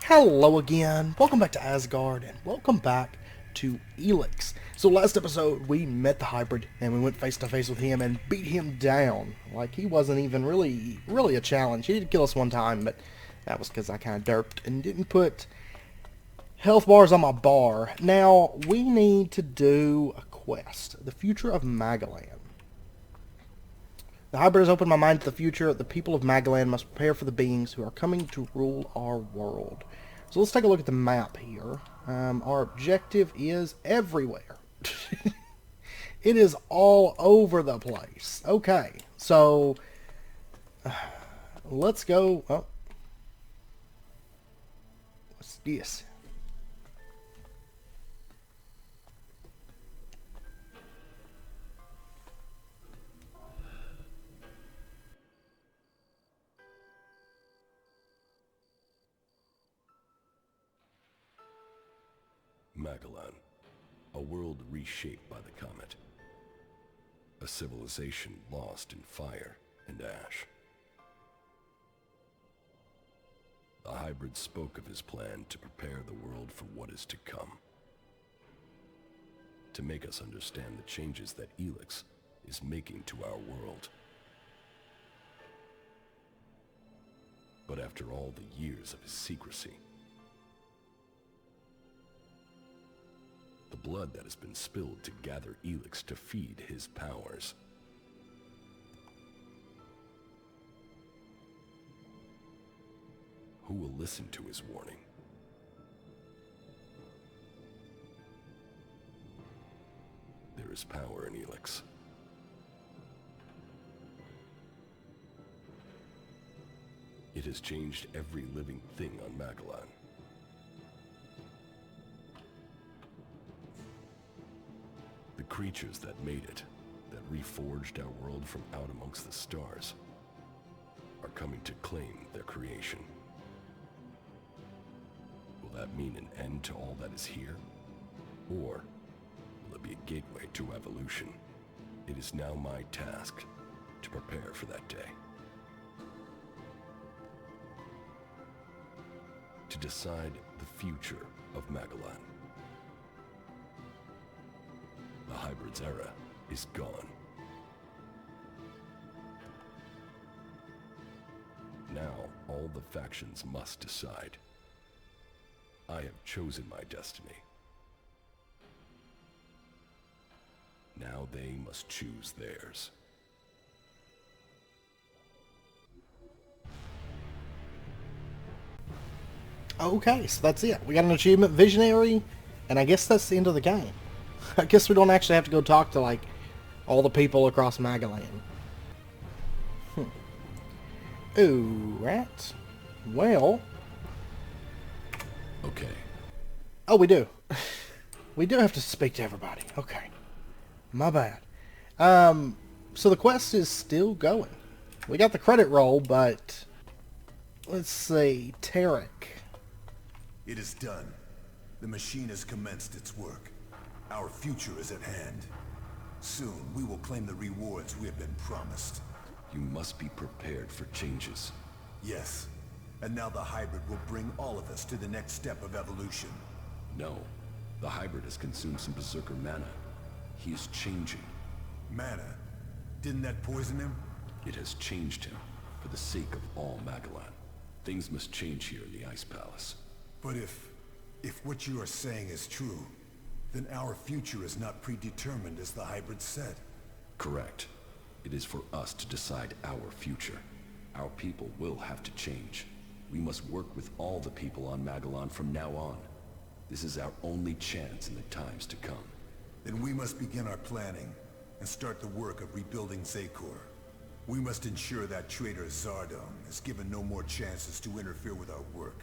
Hello again. Welcome back to Asgard, and welcome back to Elex. So last episode, we met the hybrid, and we went face to face with him and beat him down. Like, he wasn't even really a challenge. He did kill us one time, but that was because I kind of derped and didn't put health bars on my bar. Now, we need to do a quest. The future of Magalan. The hybrid has opened my mind to the future. The people of Magalan must prepare for the beings who are coming to rule our world. So let's take a look at the map here. Our objective is everywhere. It is all over the place. Okay, so let's go. Oh, what's this? Magalan, a world reshaped by the comet. A civilization lost in fire and ash. The hybrid spoke of his plan to prepare the world for what is to come. To make us understand the changes that Elex is making to our world. But after all the years of his secrecy, the blood that has been spilled to gather Elex to feed his powers. Who will listen to his warning? There is power in Elex. It has changed every living thing on Magalan. The creatures that made it, that reforged our world from out amongst the stars, are coming to claim their creation. Will that mean an end to all that is here? Or will it be a gateway to evolution? It is now my task to prepare for that day. To decide the future of Magalan. The hybrid's era is gone. Now, all the factions must decide. I have chosen my destiny. Now they must choose theirs. Okay, so that's it. We got an achievement, Visionary, and I guess that's the end of the game. I guess we don't actually have to go talk to, like, all the people across Magalan. Ooh, right. Well. Okay. Oh, we do. We do have to speak to everybody. Okay. My bad. So the quest is still going. We got the credit roll, but let's see. Tarek. It is done. The machine has commenced its work. Our future is at hand. Soon, we will claim the rewards we have been promised. You must be prepared for changes. Yes. And now the hybrid will bring all of us to the next step of evolution. No. The hybrid has consumed some berserker mana. He is changing. Mana? Didn't that poison him? It has changed him for the sake of all Magalan. Things must change here in the Ice Palace. But if what you are saying is true, then our future is not predetermined as the hybrid said. Correct. It is for us to decide our future. Our people will have to change. We must work with all the people on Magalan from now on. This is our only chance in the times to come. Then we must begin our planning and start the work of rebuilding Zakor. We must ensure that traitor Zardom is given no more chances to interfere with our work.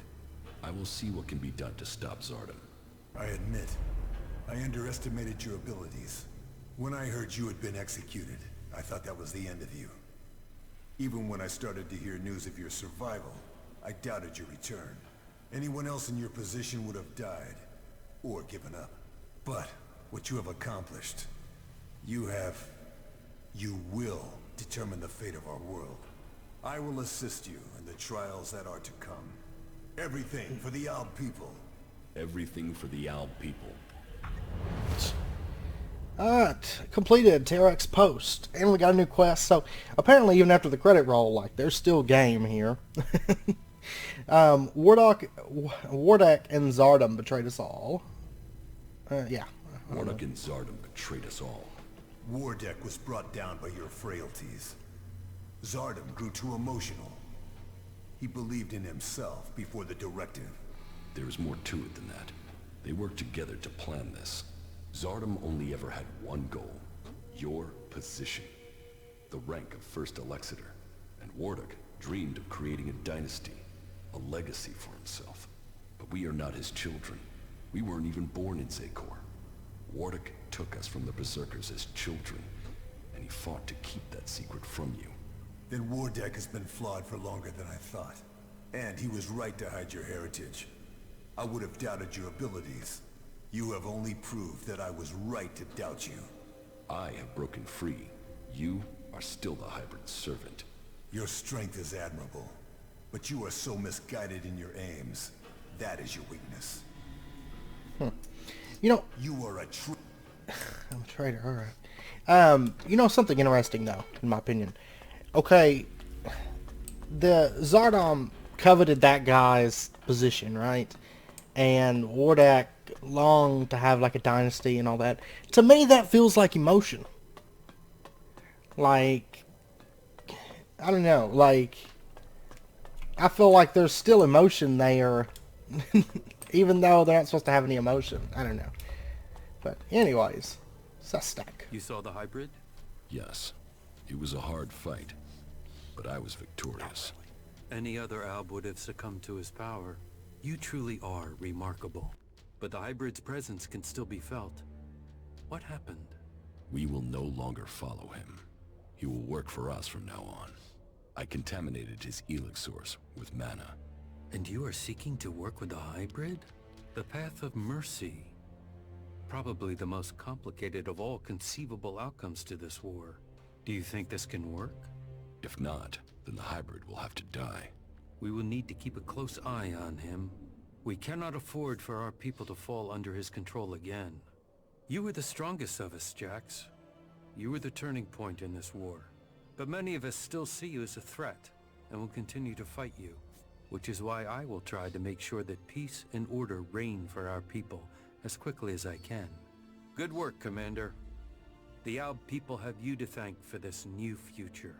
I will see what can be done to stop Zardom. I admit, I underestimated your abilities. When I heard you had been executed, I thought that was the end of you. Even when I started to hear news of your survival, I doubted your return. Anyone else in your position would have died, or given up. But what you have accomplished, you will determine the fate of our world. I will assist you in the trials that are to come. Everything for the Alb people. Everything for the Alb people. Alright, completed Terex post. And we got a new quest, so apparently even after the credit roll, like, there's still game here. Wardak and Zardom betrayed us all. Yeah. Wardak and Zardom betrayed us all. Wardeck was brought down by your frailties. Zardom grew too emotional. He believed in himself before the directive. There is more to it than that. They worked together to plan this. Zardom only ever had one goal. Your position. The rank of First Elexiter. And Wardak dreamed of creating a dynasty. A legacy for himself. But we are not his children. We weren't even born in Zakor. Wardak took us from the Berserkers as children. And he fought to keep that secret from you. Then Wardeck has been flawed for longer than I thought. And he was right to hide your heritage. I would have doubted your abilities. You have only proved that I was right to doubt you. I have broken free. You are still the hybrid servant. Your strength is admirable, but you are so misguided in your aims. That is your weakness. You know, You are a true... I'm a traitor, alright. You know something interesting though, in my opinion. Okay, the Zardom coveted that guy's position, right? And Wardak longed to have like a dynasty and all that. To me, that feels like emotion. Like, I don't know, like, I feel like there's still emotion there, even though they're not supposed to have any emotion. I don't know. But anyways, suspect. You saw the hybrid? Yes. It was a hard fight. But I was victorious. Any other Alb would have succumbed to his power. You truly are remarkable. But the hybrid's presence can still be felt. What happened? We will no longer follow him. He will work for us from now on. I contaminated his Elex source with mana. And you are seeking to work with the hybrid? The path of mercy. Probably the most complicated of all conceivable outcomes to this war. Do you think this can work? If not, then the hybrid will have to die. We will need to keep a close eye on him. We cannot afford for our people to fall under his control again. You were the strongest of us, Jax. You were the turning point in this war. But many of us still see you as a threat, and will continue to fight you. Which is why I will try to make sure that peace and order reign for our people as quickly as I can. Good work, Commander. The Alb people have you to thank for this new future.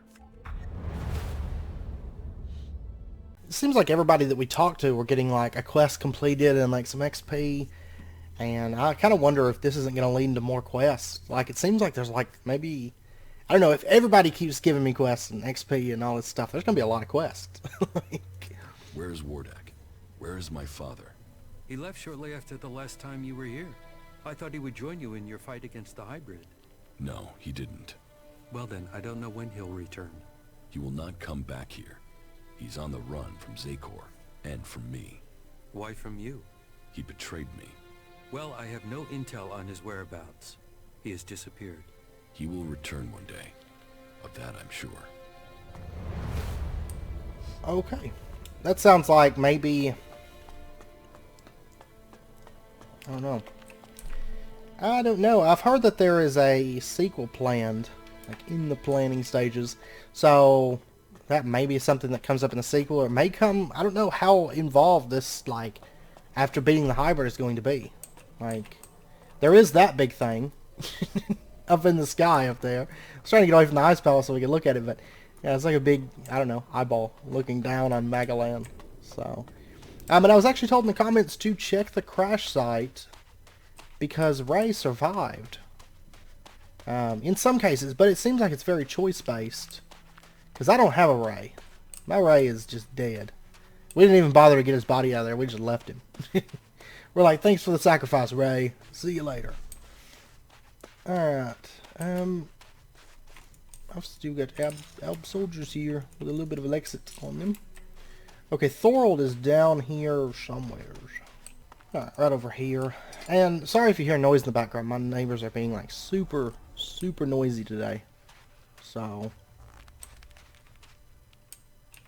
It seems like everybody that we talk to, we're getting like a quest completed and like some XP. And I kind of wonder if this isn't going to lead into more quests. Like, it seems like there's like maybe, I don't know, if everybody keeps giving me quests and XP and all this stuff, there's going to be a lot of quests. Where is Wardak? Where is my father? He left shortly after the last time you were here. I thought he would join you in your fight against the hybrid. No, he didn't. Well then, I don't know when he'll return. He will not come back here. He's on the run from Zakor, and from me. Why from you? He betrayed me. Well, I have no intel on his whereabouts. He has disappeared. He will return one day. Of that I'm sure. Okay. That sounds like maybe, I don't know. I don't know. I've heard that there is a sequel planned, like in the planning stages. So that may be something that comes up in the sequel. Or it may come, I don't know how involved this, like, after beating the hybrid is going to be. Like, there is that big thing up in the sky up there. I was trying to get away from the ice palace so we could look at it, but yeah, it's like a big, I don't know, eyeball looking down on Magalan. So, and I was actually told in the comments to check the crash site because Ray survived. In some cases, but it seems like it's very choice-based. Because I don't have a Ray. My Ray is just dead. We didn't even bother to get his body out of there. We just left him. We're like, thanks for the sacrifice, Ray. See you later. Alright. I've still got Alb soldiers here with a little bit of Alexit on them. Okay, Thorold is down here somewhere. Alright, right over here. And sorry if you hear noise in the background. My neighbors are being like super noisy today. So,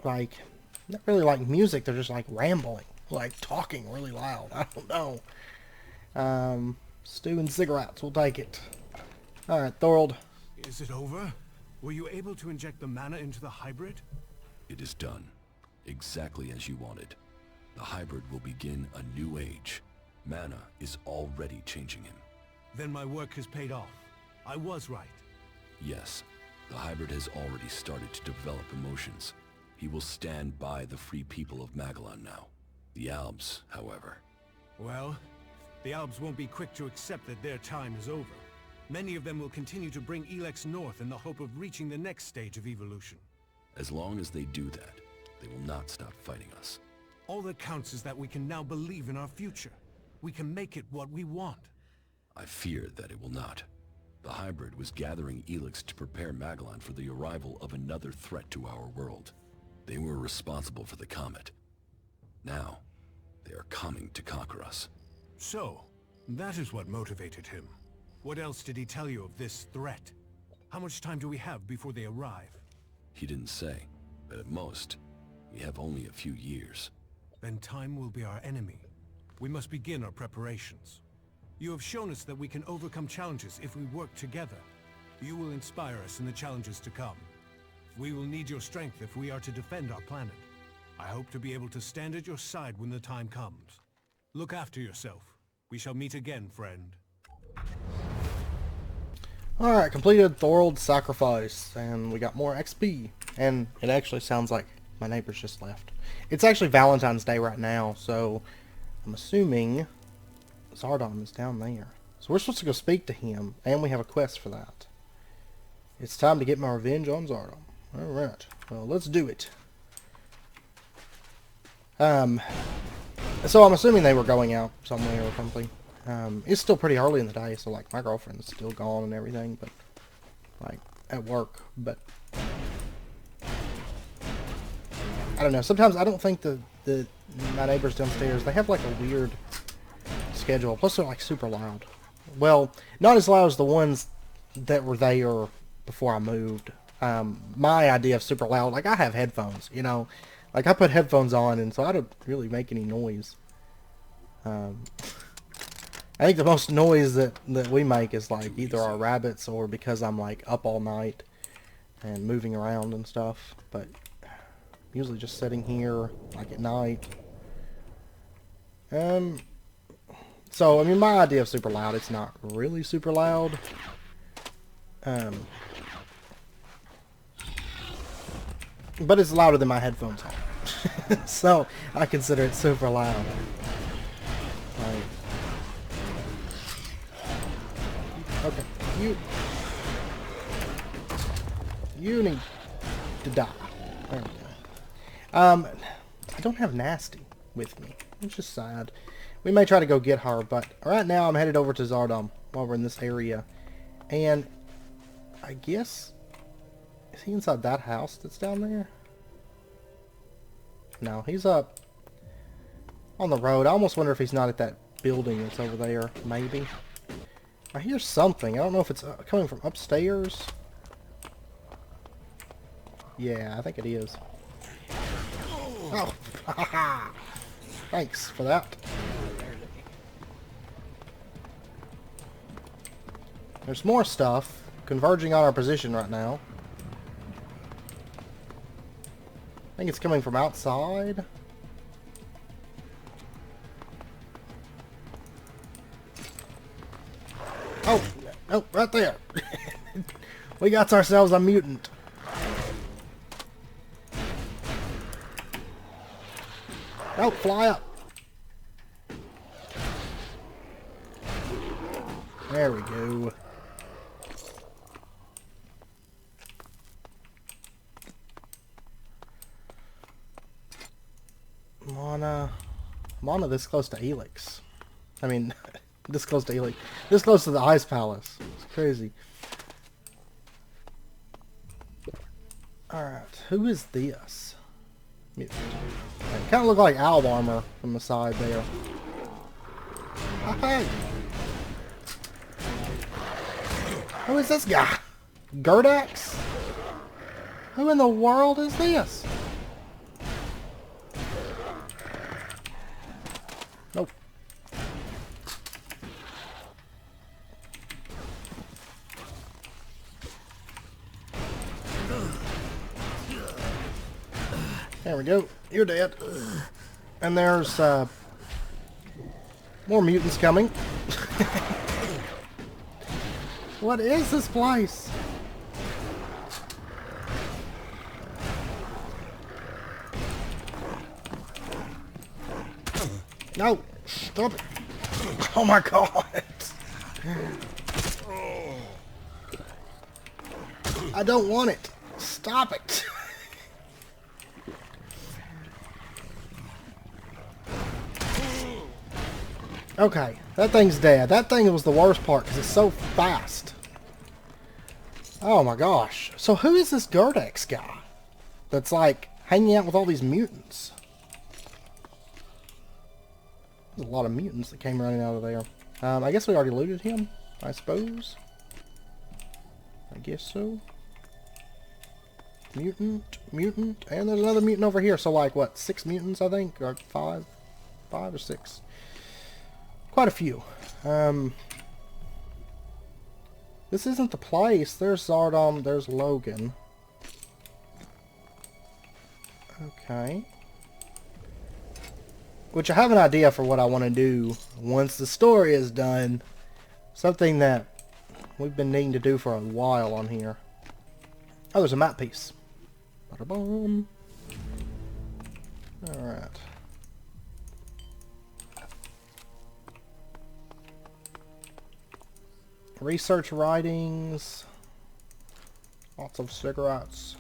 like, not really like music. They're just like rambling. like talking really loud. I don't know. Stew and cigarettes. We'll take it. All right, Thorold. Is it over? Were you able to inject the mana into the hybrid? It is done. Exactly as you wanted. The hybrid will begin a new age. Mana is already changing him. Then my work has paid off. I was right. Yes, the hybrid has already started to develop emotions. He will stand by the free people of Magalan now. The Albs, however. Well, the Albs won't be quick to accept that their time is over. Many of them will continue to bring Elex north in the hope of reaching the next stage of evolution. As long as they do that, they will not stop fighting us. All that counts is that we can now believe in our future. We can make it what we want. I fear that it will not. The hybrid was gathering Elex to prepare Magalan for the arrival of another threat to our world. They were responsible for the comet. Now, they are coming to conquer us. So, that is what motivated him. What else did he tell you of this threat? How much time do we have before they arrive? He didn't say, but at most, we have only a few years. Then time will be our enemy. We must begin our preparations. You have shown us that we can overcome challenges if we work together. You will inspire us in the challenges to come. We will need your strength if we are to defend our planet. I hope to be able to stand at your side when the time comes. Look after yourself. We shall meet again, friend. Alright, completed Thorold's sacrifice, and we got more XP. And it actually sounds like my neighbors just left. It's actually Valentine's Day right now, so I'm assuming Zardom is down there. So we're supposed to go speak to him, and we have a quest for that. It's time to get my revenge on Zardom. Alright, well, let's do it. So I'm assuming they were going out somewhere or something. It's still pretty early in the day, so like my girlfriend's still gone and everything, but like at work. But I don't know. Sometimes I don't think my neighbors downstairs, they have like a weird schedule. Plus they're like super loud. Well, not as loud as the ones that were there before I moved. My idea of super loud, like I have headphones, you know, like I put headphones on, and so I don't really make any noise. I think the most noise that we make is like either our rabbits or because I'm like up all night and moving around and stuff. But usually just sitting here like at night. So I mean, my idea of super loud, it's not really super loud. But it's louder than my headphones are. So I consider it super loud. Like, okay, you need to die. There we go. I don't have Nasty with me. It's just sad. We may try to go get her, but right now I'm headed over to Zardom while we're in this area. And I guess, is he inside that house that's down there? No, he's up on the road. I almost wonder if he's not at that building that's over there, maybe. I hear something. I don't know if it's coming from upstairs. Yeah, I think it is. Oh, thanks for that. There's more stuff converging on our position right now. I think it's coming from outside. Oh, oh, right there. We got ourselves a mutant. Oh, fly up. There we go. Mana this close to Elex. I mean, this close to Elex. This close to the Ice Palace. It's crazy. Alright, who is this? It kind of look like owl armor from the side there. Hey! Who is this guy? Gerdax? Who in the world is this? Nope. There we go. You're dead. And there's more mutants coming. What is this place? No! Stop it! Oh my god! I don't want it! Stop it! Okay, that thing's dead. That thing was the worst part because it's so fast. Oh my gosh. So who is this Gerdex guy that's like hanging out with all these mutants? There's a lot of mutants that came running out of there. I guess we already looted him, I suppose. I guess so. Mutant, mutant, and there's another mutant over here. So like what, 6 mutants I think? Or 5 or 6. Quite a few. This isn't the place. There's Zardom, there's Logan. Okay. Which I have an idea for what I want to do once the story is done. Something that we've been needing to do for a while on here. Oh, there's a map piece. Bada-boom. Alright. Research writings. Lots of cigarettes.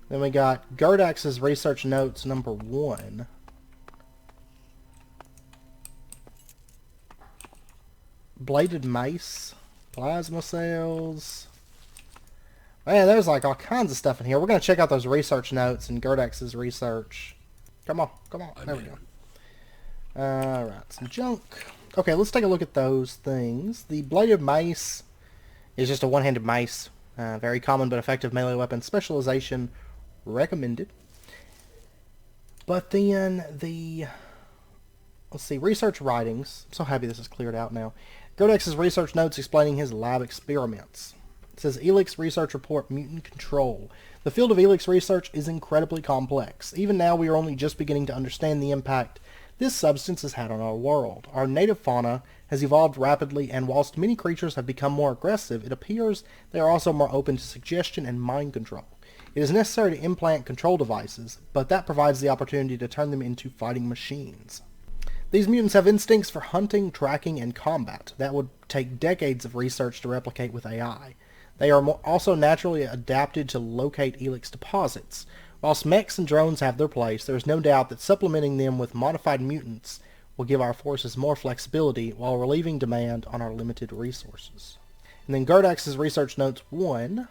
Then we got Gerdax's research notes number 1. Bladed mace. Plasma cells. Man, there's like all kinds of stuff in here. We're going to check out those research notes and Gerdax's research. Come on, come on. There we go. Alright, some junk. Okay, let's take a look at those things. The bladed mace is just a one-handed mace. Very common but effective melee weapon. Specialization recommended. But then the... Let's see, research writings. I'm so happy this is cleared out now. Gerdax's research notes explaining his lab experiments. It says, Elex Research Report Mutant Control. The field of Elex research is incredibly complex. Even now we are only just beginning to understand the impact this substance has had on our world. Our native fauna has evolved rapidly, and whilst many creatures have become more aggressive, it appears they are also more open to suggestion and mind control. It is necessary to implant control devices, but that provides the opportunity to turn them into fighting machines. These mutants have instincts for hunting, tracking, and combat that would take decades of research to replicate with AI. They are also naturally adapted to locate Elex deposits. Whilst mechs and drones have their place, there is no doubt that supplementing them with modified mutants will give our forces more flexibility while relieving demand on our limited resources. And then Gerdax's research notes 1.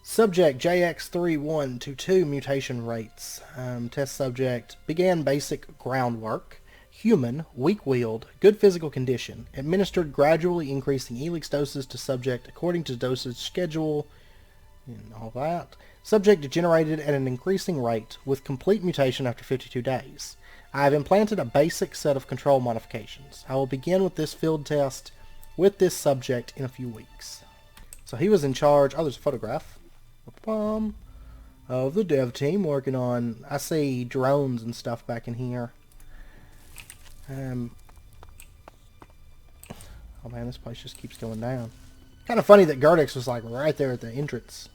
Subject JX3122 mutation rates. Test subject began basic groundwork. Human, weak-willed, good physical condition. Administered gradually increasing Elex doses to subject according to dosage schedule and all that. Subject degenerated at an increasing rate with complete mutation after 52 days. I have implanted a basic set of control modifications. I will begin with this field test with this subject in a few weeks. So he was in charge. Oh, there's a photograph of the dev team working on, I see drones and stuff back in here. Oh man, this place just keeps going down. Kind of funny that Gerdax was like right there at the entrance.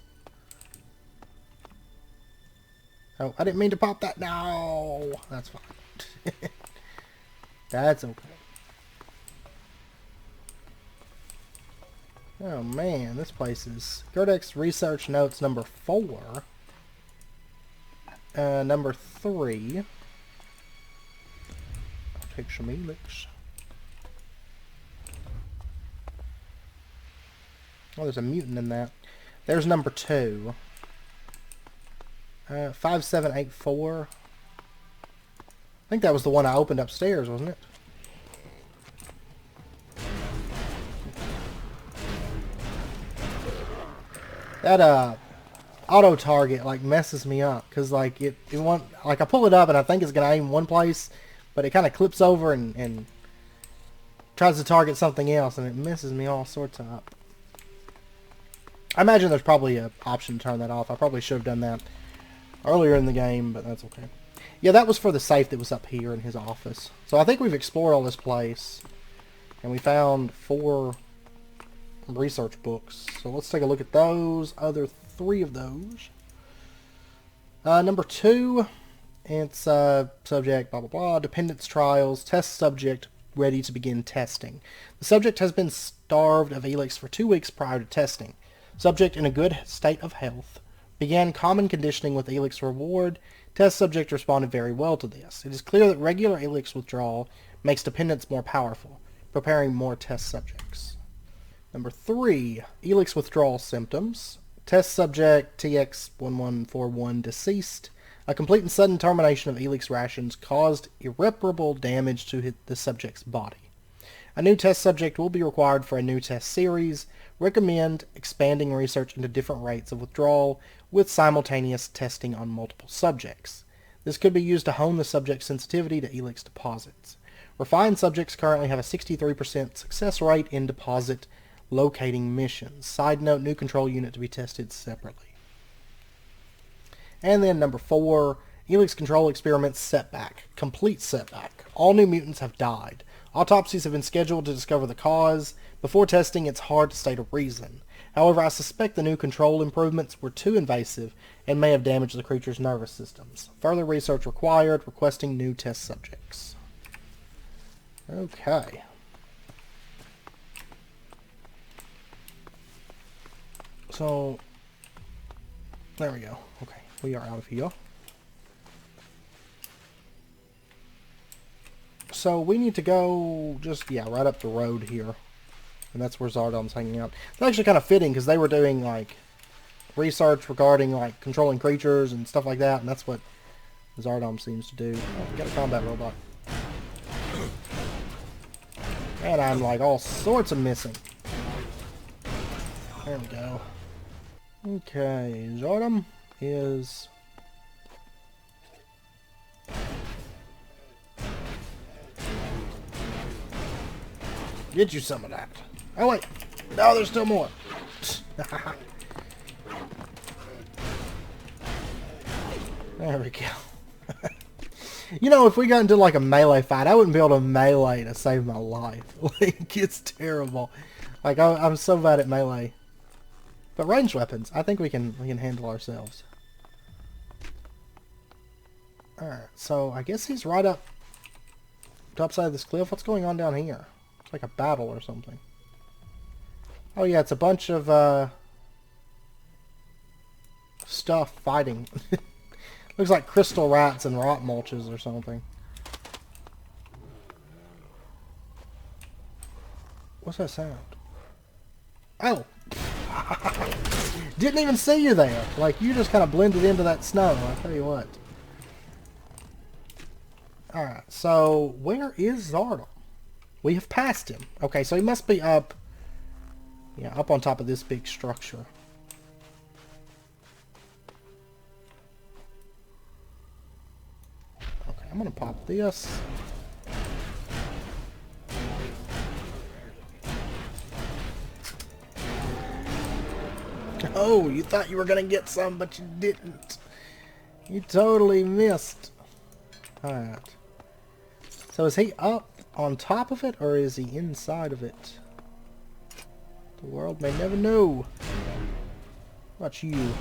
Oh, I didn't mean to pop that. No, that's fine. That's okay. Oh man, this place is... Gerdax research notes number 4. Number 3. I'll take some Elex. Oh, there's a mutant in that. There's number 2. 5784. I think that was the one I opened upstairs, wasn't it? That auto target like messes me up because like it want like I pull it up and I think it's gonna aim one place, but it kind of clips over and tries to target something else and it messes me all sorts up. I imagine there's probably an option to turn that off. I probably should have done that earlier in the game, but that's okay. Yeah, that was for the safe that was up here in his office. So I think we've explored all this place, and we found 4 research books. So let's take a look at those other 3 of those. Number 2, it's subject blah blah blah, dependence trials, test subject ready to begin testing. The subject has been starved of Elex for 2 weeks prior to testing. Subject in a good state of health. Began common conditioning with Elex reward. Test subject responded very well to this. It is clear that regular Elex withdrawal makes dependence more powerful, preparing more test subjects. Number 3, Elex withdrawal symptoms. Test subject TX1141 deceased. A complete and sudden termination of Elex rations caused irreparable damage to the subject's body. A new test subject will be required for a new test series. Recommend expanding research into different rates of withdrawal with simultaneous testing on multiple subjects. This could be used to hone the subject's sensitivity to Elex deposits. Refined subjects currently have a 63% success rate in deposit locating missions. Side note, new control unit to be tested separately. And then number 4, Elex control experiments setback. Complete setback. All new mutants have died. Autopsies have been scheduled to discover the cause. Before testing, it's hard to state a reason. However, I suspect the new control improvements were too invasive and may have damaged the creature's nervous systems. Further research required, requesting new test subjects. Okay. So, there we go. Okay, we are out of here. So we need to go just, yeah, right up the road here. And that's where Zardom's hanging out. It's actually kind of fitting because they were doing, like, research regarding, like, controlling creatures and stuff like that. And that's what Zardom seems to do. Oh, we got a combat robot. And I'm, like, all sorts of missing. There we go. Okay, Zardom is... Get you some of that. Oh wait, no, there's still more. There we go. You know, if we got into like a melee fight, I wouldn't be able to melee to save my life. Like, it's terrible. Like, I'm so bad at melee. But ranged weapons, I think we can handle ourselves. Alright, so I guess he's right up top side of this cliff. What's going on down here? It's like a battle or something. Oh yeah, it's a bunch of stuff fighting. Looks like crystal rats and rot mulches or something. What's that sound? Oh! Didn't even see you there. Like, you just kind of blended into that snow, I'll tell you what. Alright, so where is Zardom? We have passed him. Okay, so he must be up... Yeah, up on top of this big structure. Okay, I'm gonna pop this. Oh, you thought you were gonna get some, but you didn't. You totally missed. Alright. So is he up on top of it, or is he inside of it? The world may never know. What about you?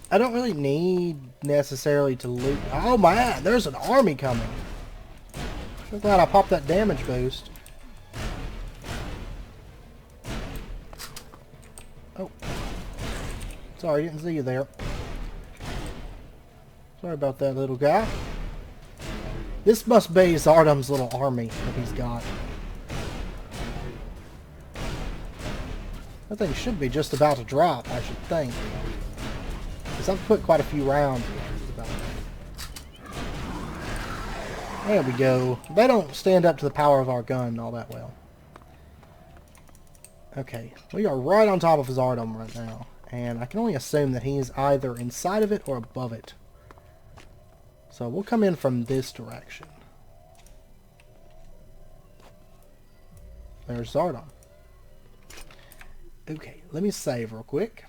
I don't really need necessarily to loot. Oh man, there's an army coming. I'm glad I popped that damage boost. Oh. Sorry, didn't see you there. Sorry about that, little guy. This must be Zardom's little army that he's got. That thing should be just about to drop, I should think. Because I've put quite a few rounds in. There we go. They don't stand up to the power of our gun all that well. Okay, we are right on top of Zardom right now. And I can only assume that he's either inside of it or above it. So we'll come in from this direction. There's Zardom. Okay, let me save real quick.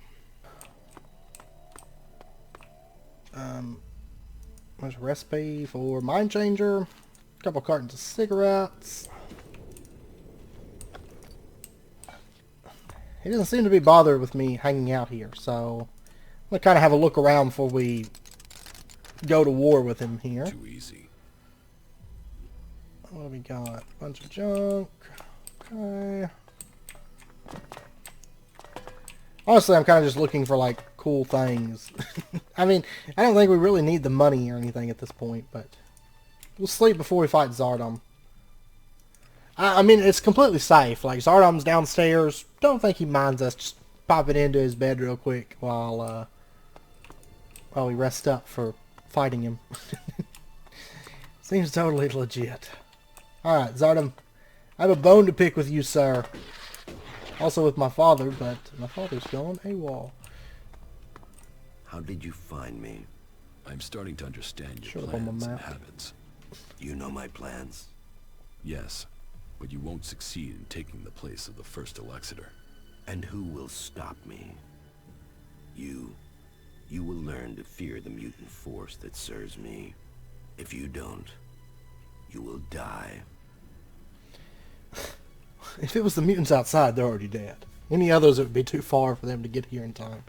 There's a recipe for Mind Changer. A couple cartons of cigarettes. He doesn't seem to be bothered with me hanging out here, so I'm going to kind of have a look around before we go to war with him here. Too easy. What do we got? A bunch of junk. Okay. Honestly, I'm kind of just looking for, like, cool things. I mean, I don't think we really need the money or anything at this point, but we'll sleep before we fight Zardom. I mean, it's completely safe. Like, Zardom's downstairs. Don't think he minds us just popping into his bed real quick while we rest up for fighting him. Seems totally legit. Alright, Zardom. I have a bone to pick with you, sir. Also with my father, but my father's going AWOL. How did you find me? I'm starting to understand your Showed up on my plans and map. habits. You know my plans? Yes, but you won't succeed in taking the place of the first Elexiter. And who will stop me? You. You will learn to fear the mutant force that serves me. If you don't, you will die. If it was the mutants outside, they're already dead. Any others, it would be too far for them to get here in time.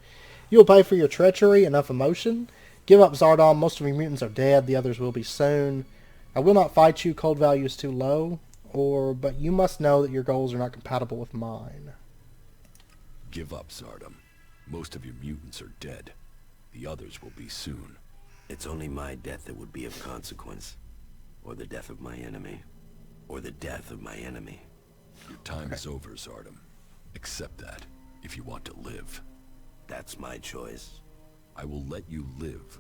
You'll pay for your treachery, enough emotion. Give up Zardom, most of your mutants are dead, the others will be soon. I will not fight you, cold value is too low. But you must know that your goals are not compatible with mine. Give up, Zardom. Most of your mutants are dead. The others will be soon. It's only my death that would be of consequence. Or the death of my enemy. Or the death of my enemy. Your time is over, Zardom. Accept that, if you want to live. That's my choice. I will let you live,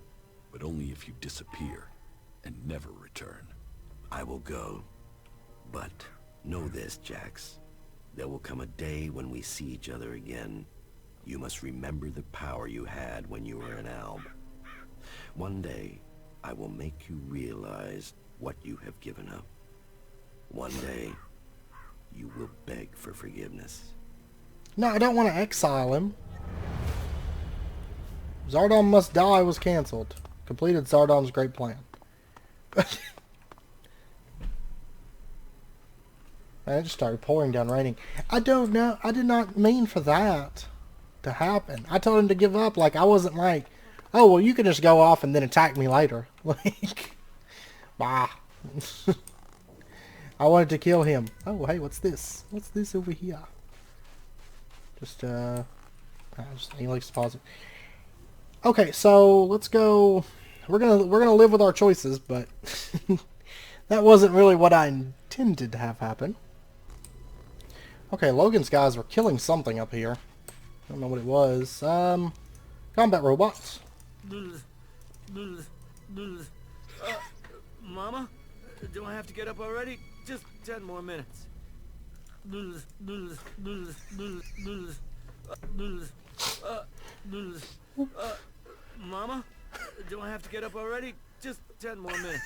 but only if you disappear and never return. I will go. But know this, Jax. There will come a day when we see each other again. You must remember the power you had when you were an alb. One day, I will make you realize what you have given up. One day, you will beg for forgiveness. No, I don't want to exile him. Zardom Must Die was cancelled. Completed Zardom's great plan. Man, it just started pouring down raining. I don't know. I did not mean for that to happen. I told him to give up. Like, I wasn't like, oh, well, you can just go off and then attack me later. Like, bah. I wanted to kill him. Oh, hey, what's this? What's this over here? Just Elex deposit. Okay, so let's go. We're gonna live with our choices, but that wasn't really what I intended to have happen. Okay, Logan's guys were killing something up here. I don't know what it was. Combat robots. Mama? Do I have to get up already? Just 10 more minutes. Mama? Do I have to get up already? Just 10 more minutes.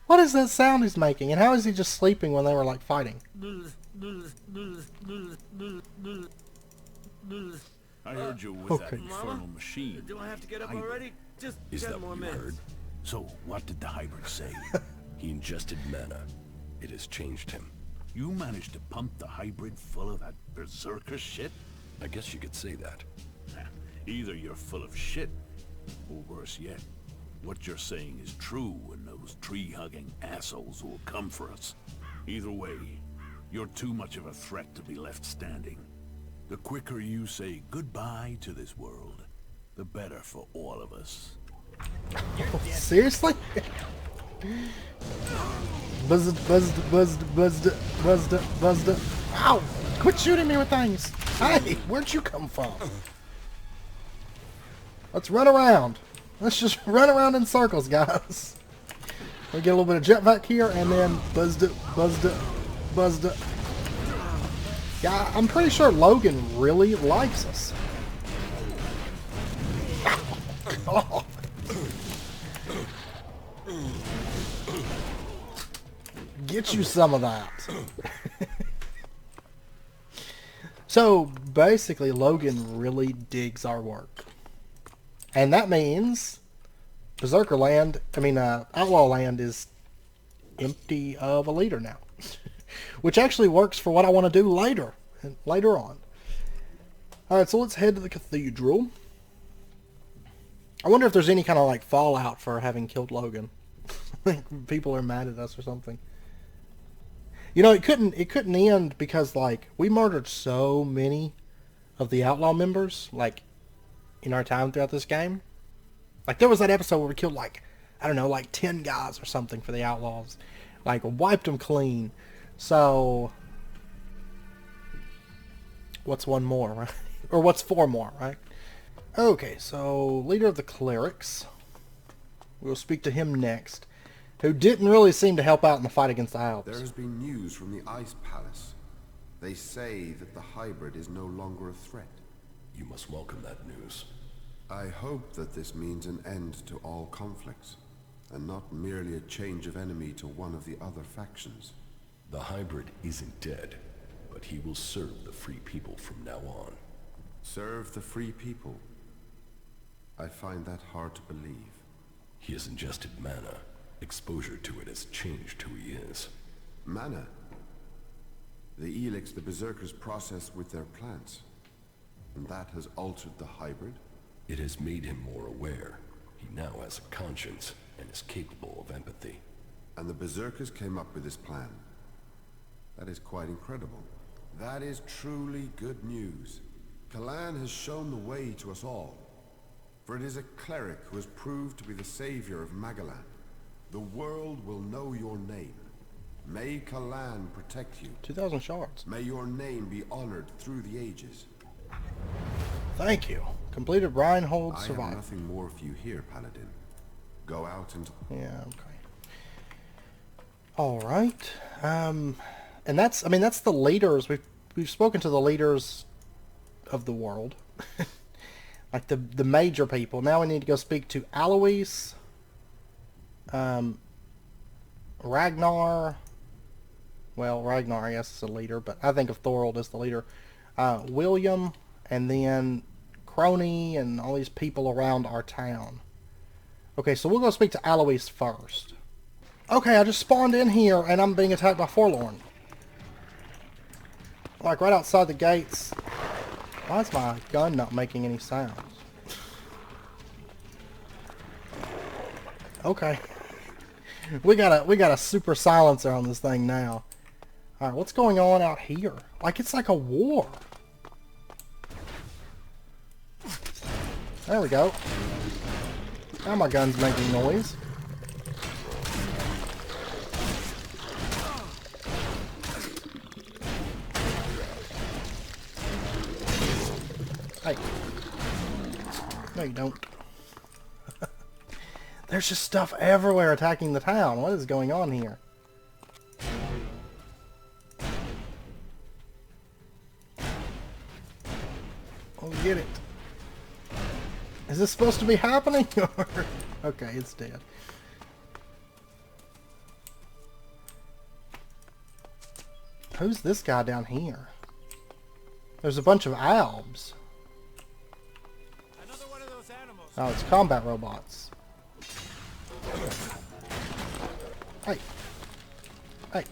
What is that sound he's making? And how is he just sleeping when they were like fighting? I heard you with Okay. that infernal machine. Do I have to get up already? Just Is 10 that more what you minutes. heard? So, what did the hybrid say? He ingested mana. It has changed him. You managed to pump the hybrid full of that berserker shit? I guess you could say that. Either you're full of shit, or worse yet, what you're saying is true and those tree-hugging assholes will come for us. Either way, you're too much of a threat to be left standing. The quicker you say goodbye to this world, the better for all of us. Seriously? Buzzed. Ow! Quit shooting me with things! Hey, where'd you come from? Let's run around. Let's just run around in circles, guys. We get a little bit of jetpack here, and then buzzed it. Yeah, I'm pretty sure Logan really likes us. Oh. Get you some of that. So, basically, Logan really digs our work. And that means Berserker Land, Outlaw Land is empty of a leader now. Which actually works for what I want to do later on. Alright, so let's head to the cathedral. I wonder if there's any kind of like fallout for having killed Logan. Like people are mad at us or something. You know, it couldn't end because like we murdered so many of the outlaw members like in our time throughout this game. Like there was that episode where we killed like, I don't know, like 10 guys or something for the outlaws. Like wiped them clean. So what's one more, right? Or what's four more, right? Okay, so leader of the clerics. We'll speak to him next. Who didn't really seem to help out in the fight against the Alps. There has been news from the Ice Palace. They say that the hybrid is no longer a threat. You must welcome that news. I hope that this means an end to all conflicts, and not merely a change of enemy to one of the other factions. The hybrid isn't dead, but he will serve the free people from now on. Serve the free people? I find that hard to believe. He has ingested mana. Exposure to it has changed who he is. Mana? The Elex the Berserkers process with their plants. And that has altered the hybrid? It has made him more aware. He now has a conscience and is capable of empathy. And the Berserkers came up with this plan. That is quite incredible. That is truly good news. Magalan has shown the way to us all. For it is a cleric who has proved to be the savior of Magalan. The world will know your name. May Magalan protect you. 2,000 shards. May your name be honored through the ages. Thank you. Completed Reinhold survival. I have nothing more for you here, Paladin. Go out and... Yeah, okay. Alright. And that's the leaders. We've spoken to the leaders of the world. Like the major people. Now we need to go speak to Alois, Ragnar. Well, Ragnar, I guess, is a leader, but I think of Thorold as the leader. William, and then Crony, and all these people around our town. Okay, so we'll go speak to Alois first. Okay, I just spawned in here, and I'm being attacked by Forlorn. Like, right outside the gates. Why is my gun not making any sounds? Okay. We got a super silencer on this thing now. Alright, what's going on out here? Like, it's like a war. There we go. Now my gun's making noise. Hey. No, you don't. There's just stuff everywhere attacking the town. What is going on here? Oh, get it. Is this supposed to be happening? Okay, it's dead. Who's this guy down here? There's a bunch of albs. Another one of those animals. Oh, it's combat robots. Hey. Hey.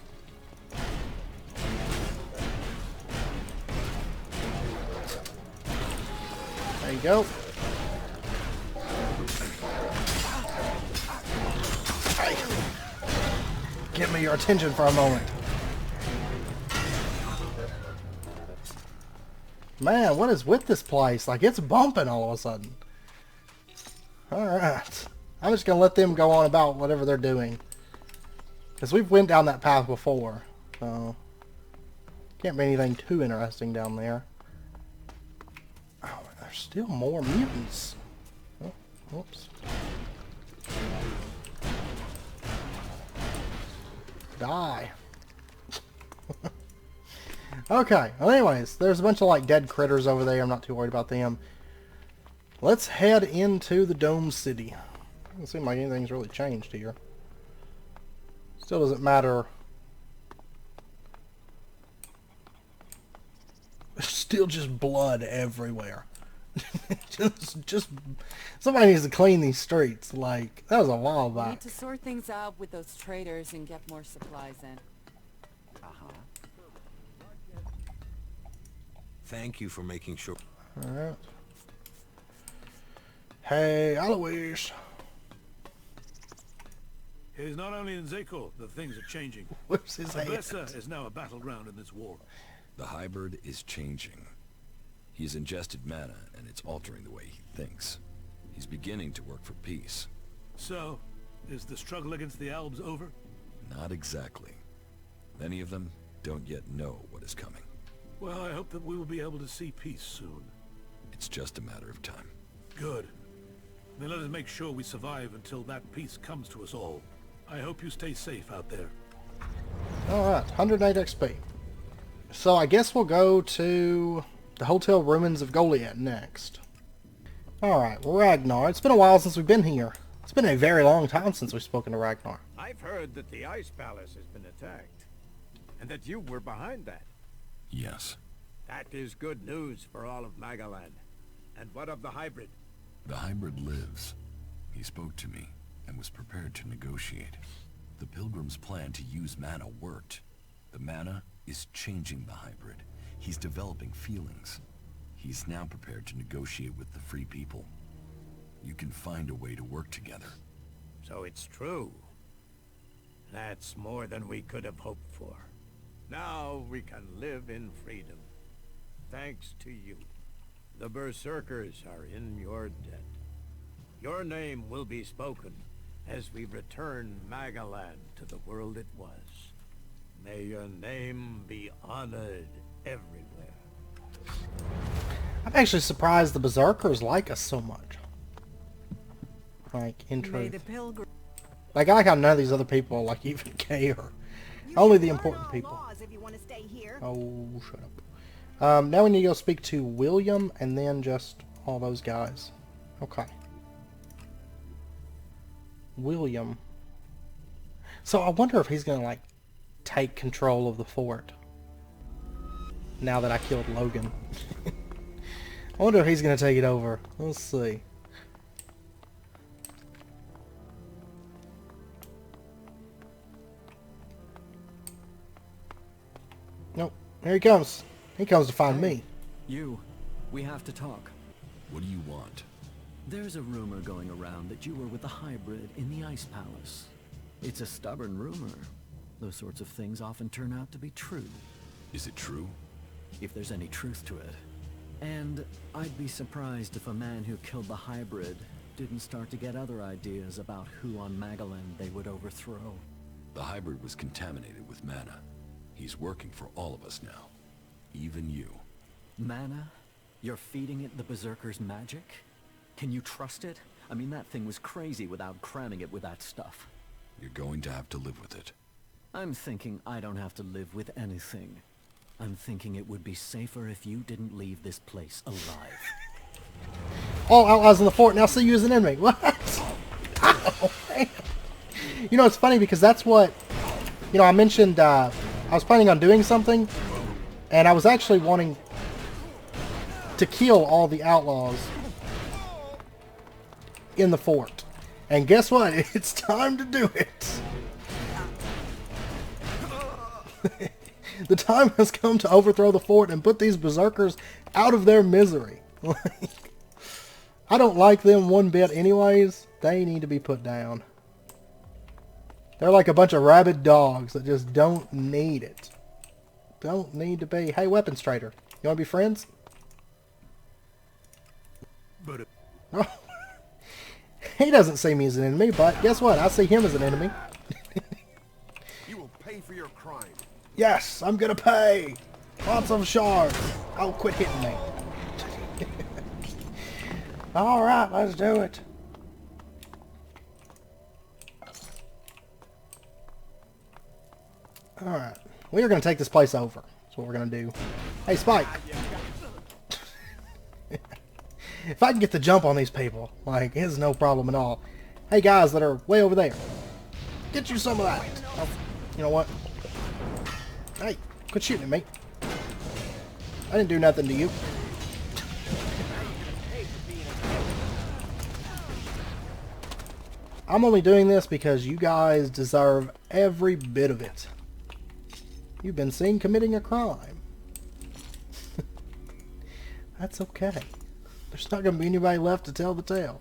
There you go. Hey. Give me your attention for a moment. Man, what is with this place? Like, it's bumping all of a sudden. Alright. I'm just gonna let them go on about whatever they're doing. Because we've went down that path before. So, can't be anything too interesting down there. Oh, there's still more mutants. Oh, whoops. Die. Okay, well anyways, there's a bunch of like dead critters over there. I'm not too worried about them. Let's head into the Dome City. Doesn't seem like anything's really changed here. Still doesn't matter. Still just blood everywhere. just somebody needs to clean these streets. Like, that was a while We need back. to sort things out with those traders and get more supplies in. Thank you for making sure. Alright. Hey, Alois. It is not only in Zekor that things are changing. Where's his hand? Odessa is now a battleground in this war. The hybrid is changing. He's ingested mana, and it's altering the way he thinks. He's beginning to work for peace. So, is the struggle against the Albs over? Not exactly. Many of them don't yet know what is coming. Well, I hope that we will be able to see peace soon. It's just a matter of time. Good. Then let us make sure we survive until that peace comes to us all. I hope you stay safe out there. Alright, 108 XP. So I guess we'll go to the Hotel Ruins of Goliath next. Alright, Ragnar. It's been a while since we've been here. It's been a very long time since we've spoken to Ragnar. I've heard that the Ice Palace has been attacked, and that you were behind that. Yes. That is good news for all of Magalan. And what of the hybrid? The hybrid lives. He spoke to me and was prepared to negotiate. The Pilgrim's plan to use mana worked. The mana is changing the hybrid. He's developing feelings. He's now prepared to negotiate with the Free People. You can find a way to work together. So it's true. That's more than we could have hoped for. Now we can live in freedom. Thanks to you. The Berserkers are in your debt. Your name will be spoken as we return Magalan to the world it was. May your name be honored everywhere. I'm actually surprised the Berserkers like us so much. Like, in truth. Like, I like how none of these other people, like, even care. Only the important people. Oh, shut up. Now we need to go speak to William and then just all those guys. Okay. William. So I wonder if he's gonna, like, take control of the fort. Now that I killed Logan. I wonder if he's gonna take it over. Let's see. Nope. Here he comes. He comes to find me. We have to talk. What do you want? There's a rumor going around that you were with the hybrid in the Ice Palace. It's a stubborn rumor. Those sorts of things often turn out to be true. Is it true? If there's any truth to it. And I'd be surprised if a man who killed the hybrid didn't start to get other ideas about who on Magalan they would overthrow. The hybrid was contaminated with mana. He's working for all of us now. Even you. Mana? You're feeding it the Berserker's magic? Can you trust it? I mean, that thing was crazy without cramming it with that stuff. You're going to have to live with it. I'm thinking I don't have to live with anything. I'm thinking it would be safer if you didn't leave this place alive. All outlaws in the fort now see you as an enemy. What? Oh, man. You know, it's funny because that's what... You know, I mentioned I was planning on doing something, and I was actually wanting to kill all the outlaws in the fort. And guess what? It's time to do it. The time has come to overthrow the fort and put these berserkers out of their misery. I don't like them one bit anyways. They need to be put down. They're like a bunch of rabid dogs that just don't need it. Don't need to be. Hey, weapons trader. You want to be friends? But Oh. He doesn't see me as an enemy, but guess what? I see him as an enemy. You will pay for your crime. Yes, I'm gonna pay. Lots of shards. Oh, quit hitting me. Alright, let's do it. Alright. We are going to take this place over. So what we're gonna do. Hey, Spike! If I can get the jump on these people, like, it's no problem at all. Hey, guys that are way over there. Get you some of that. Oh, you know what? Hey, quit shooting at me. I didn't do nothing to you. I'm only doing this because you guys deserve every bit of it. You've been seen committing a crime. That's okay. There's not going to be anybody left to tell the tale.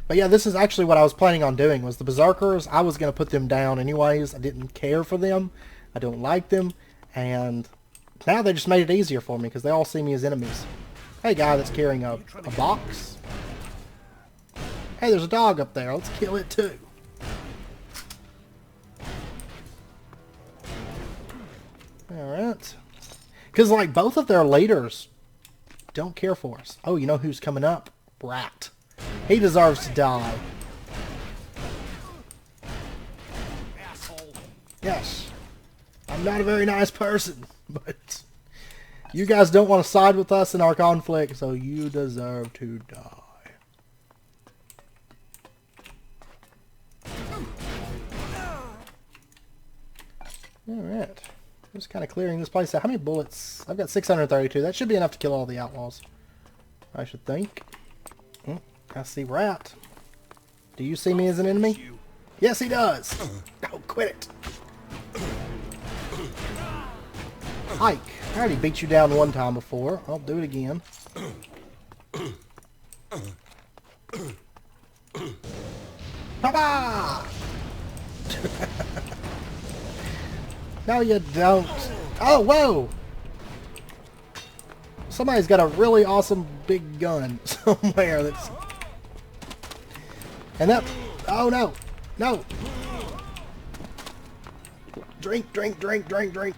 But yeah, this is actually what I was planning on doing, was the Berserkers. I was going to put them down anyways. I didn't care for them. I don't like them. And now they just made it easier for me because they all see me as enemies. Hey, guy that's carrying a box. Hey, there's a dog up there. Let's kill it too. Alright. Because, like, both of their leaders don't care for us. Oh, you know who's coming up? Rat. He deserves to die. Yes. I'm not a very nice person, but you guys don't want to side with us in our conflict, so you deserve to die. Alright. Just kind of clearing this place out. How many bullets? I've got 632. That should be enough to kill all the outlaws, I should think. I see Rat. Do you see me as an enemy? Yes, he does. Oh, quit it. Ike. I already beat you down one time before. I'll do it again. Papa! No, you don't. Oh, whoa! Somebody's got a really awesome big gun somewhere that's... And that... Oh, no! No! Drink, drink, drink, drink, drink!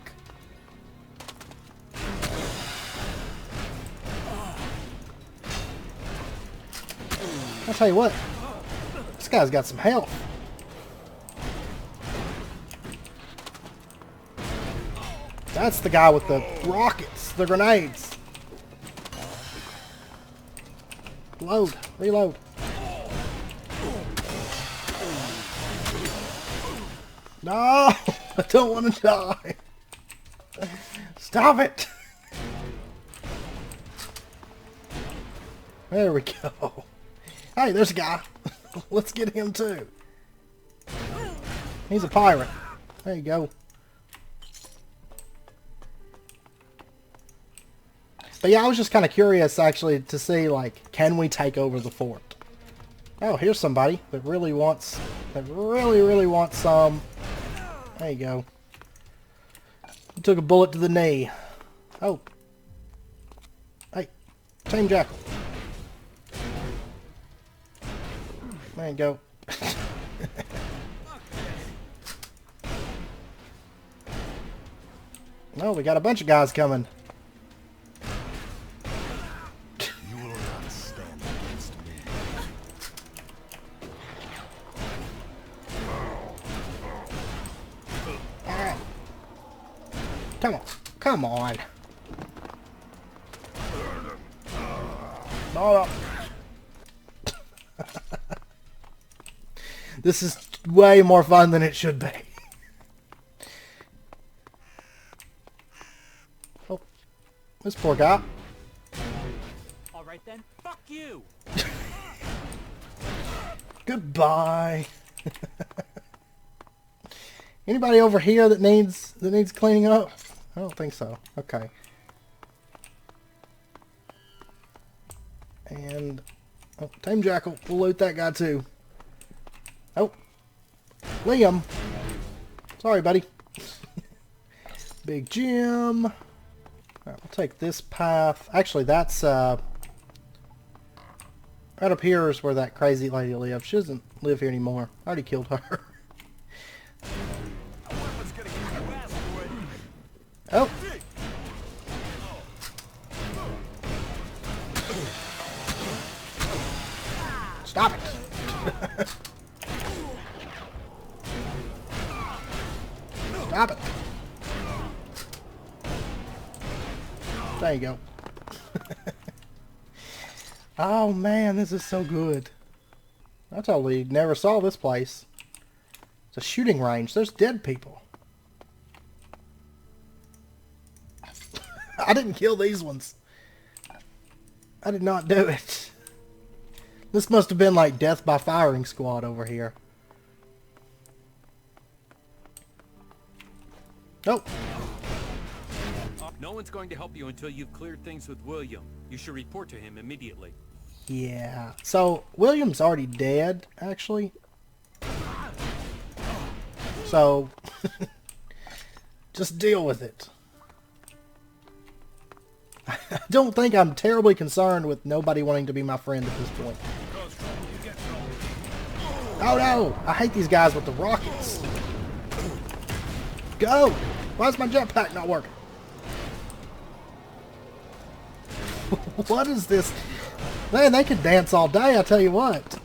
I'll tell you what. This guy's got some health. That's the guy with the rockets, the grenades. Load, reload. No, I don't want to die. Stop it. There we go. Hey, there's a guy. Let's get him too. He's a pirate. There you go. But yeah, I was just kind of curious, actually, to see, like, can we take over the fort? Oh, here's somebody that really wants, really wants some. There you go. He took a bullet to the knee. Oh. Hey, Team Jackal. There you go. No, we got a bunch of guys coming. Come on. Come on. No. This is way more fun than it should be. Oh. This poor guy. Alright then, fuck you! Goodbye. Anybody over here that needs cleaning up? I don't think so. Okay. And oh, Team Jackal, we'll loot that guy too. Oh, Liam. Sorry, buddy. Big Jim. Alright, we'll take this path. Actually, that's right up here is where that crazy lady lives. She doesn't live here anymore. I already killed her. Oh. Stop it. Stop it. There you go. Oh man, this is so good. I totally never saw this place. It's a shooting range. There's dead people. I didn't kill these ones. I did not do it. This must have been like death by firing squad over here. Nope. No one's going to help you until you've cleared things with William. You should report to him immediately. Yeah. So, William's already dead, actually. So, just deal with it. I don't think I'm terribly concerned with nobody wanting to be my friend at this point. Oh no! I hate these guys with the rockets. Go! Why is my jetpack not working? What is this? Man, they can dance all day, I tell you what.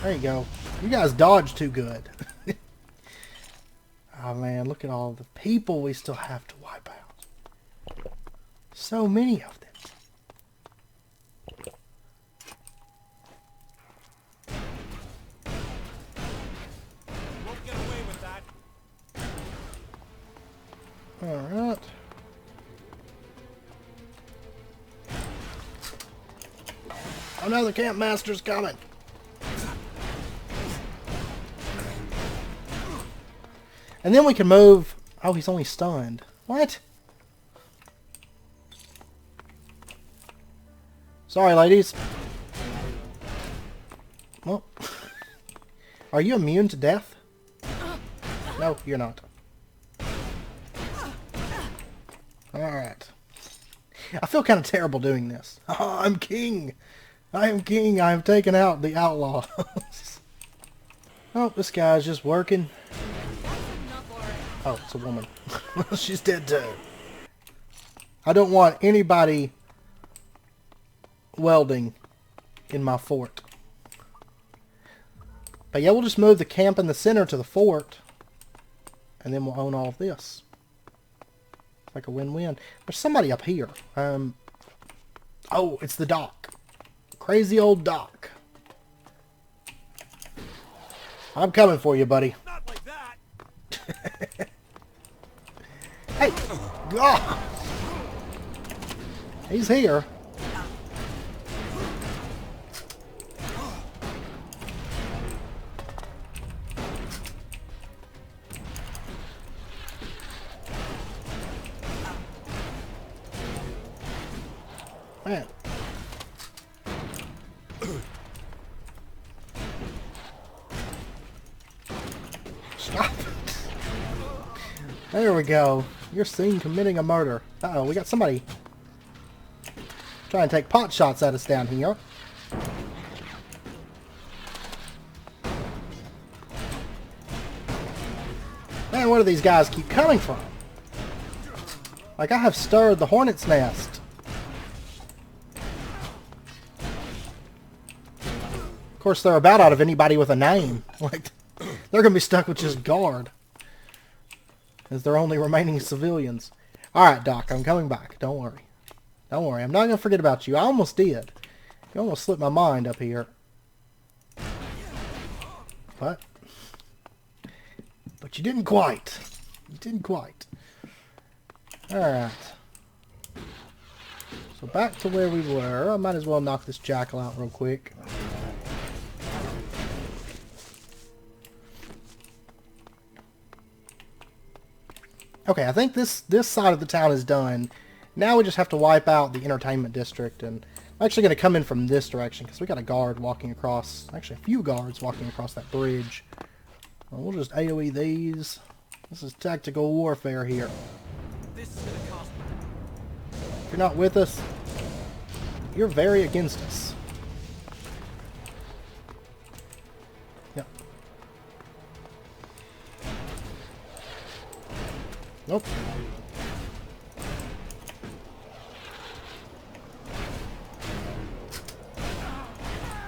There you go. You guys dodge too good. Oh man, look at all the people we still have to wipe out. So many of them. Won't get away with that. Alright. Oh no, the camp master's coming. And then we can move. Oh, he's only stunned. What? Sorry, ladies. Well, are you immune to death? No, you're not. Alright. I feel kind of terrible doing this. Oh, I'm king. I am king. I have taken out the outlaws. Oh, this guy's just working. Oh, it's a woman. She's dead too. I don't want anybody welding in my fort. But yeah, we'll just move the camp in the center to the fort. And then we'll own all of this. It's like a win-win. There's somebody up here. Oh, it's the doc. Crazy old doc. I'm coming for you, buddy. Not like that. Hey! God! He's here. Man. Stop it. There we go. You're seen committing a murder. Uh-oh, we got somebody trying to take pot shots at us down here. Man, where do these guys keep coming from? Like, I have stirred the hornet's nest. Of course, they're about out of anybody with a name. Like, they're going to be stuck with just guard. As their only remaining civilians. Alright, Doc, I'm coming back. Don't worry. Don't worry, I'm not going to forget about you. I almost did. You almost slipped my mind up here. But you didn't quite. You didn't quite. Alright. So back to where we were. I might as well knock this jackal out real quick. Okay, I think this side of the town is done. Now we just have to wipe out the entertainment district, and I'm actually going to come in from this direction because we got a guard walking across, actually a few guards walking across that bridge. We'll just AoE these. This is tactical warfare here. This is gonna cost me. If you're not with us, you're very against us. Yep. Nope.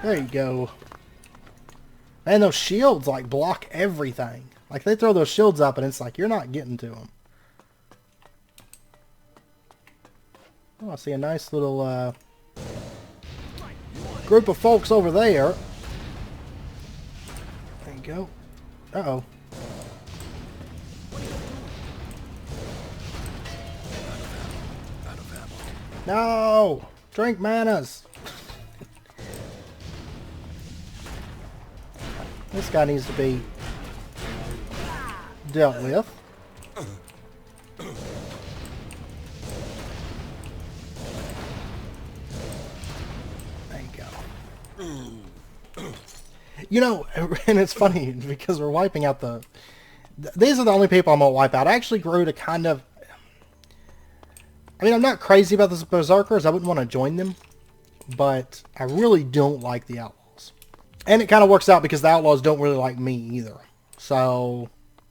There you go. Man, those shields, like, block everything. Like, they throw those shields up, and it's like, you're not getting to them. Oh, I see a nice little, group of folks over there. There you go. Uh-oh. No! Drink manas! This guy needs to be dealt with. There you go. You know, and it's funny because we're wiping out the... These are the only people I'm going to wipe out. I actually grew to kind of... I mean, I'm not crazy about the Berserkers. I wouldn't want to join them. But I really don't like the Outlaws. And it kind of works out because the Outlaws don't really like me either. So,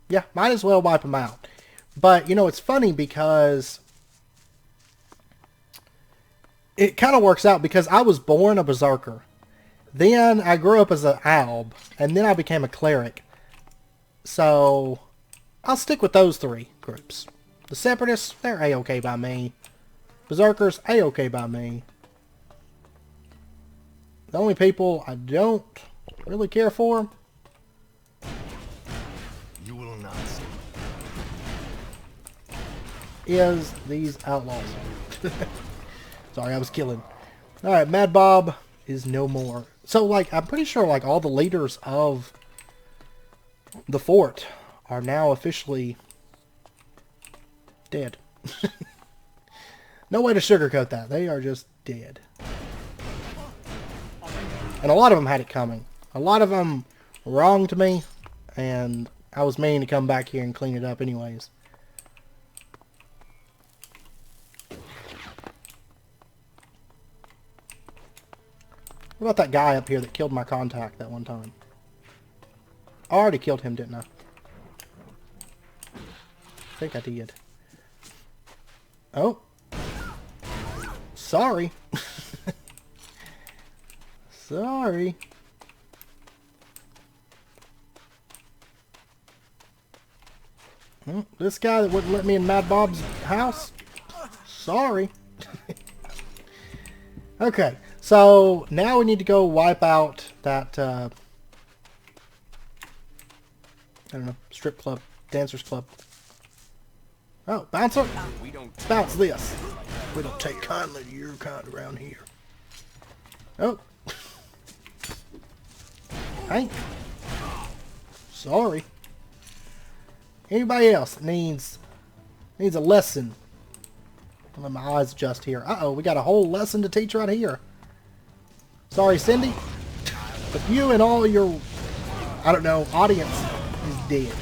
yeah, might as well wipe them out. But, you know, it's funny because... It kind of works out because I was born a Berserker. Then I grew up as an Alb. And then I became a Cleric. So, I'll stick with those three groups. The Separatists, they're A-okay by me. Berserkers, A-okay by me. The only people I don't really care for... You will not see. ...is these Outlaws. Sorry, I was killing. Alright, Mad Bob is no more. So, like, I'm pretty sure, like, all the leaders of the fort are now officially dead. No way to sugarcoat that. They are just dead. And a lot of them had it coming. A lot of them wronged me, and I was meaning to come back here and clean it up anyways. What about that guy up here that killed my contact that one time? I already killed him, didn't I? I think I did. Oh. Sorry. Sorry. This guy that wouldn't let me in Mad Bob's house? Sorry. Okay, so now we need to go wipe out that, I don't know, strip club, dancers club. Oh, bouncer? Let's bounce this. We don't take kindly to your kind around here. Oh. Hank. Sorry. Anybody else that needs a lesson? I'll let my eyes adjust here. Uh-oh, we got a whole lesson to teach right here. Sorry, Cindy. But you and all your, I don't know, audience is dead.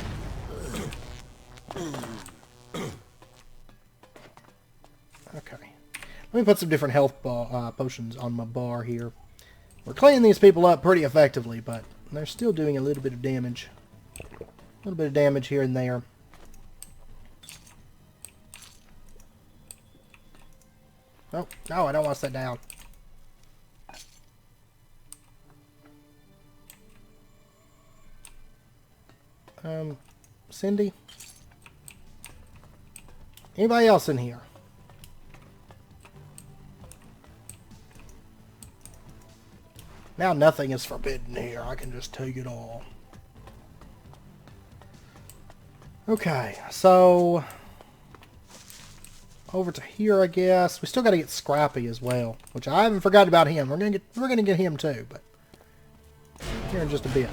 Okay. Let me put some different health potions on my bar here. We're cleaning these people up pretty effectively, but they're still doing a little bit of damage. A little bit of damage here and there. Oh, no, I don't want to sit down. Cindy? Anybody else in here? Now nothing is forbidden here. I can just take it all. Okay, so over to here, I guess. We still got to get Scrappy as well, which I haven't forgotten about him. We're gonna get him too, but here in just a bit.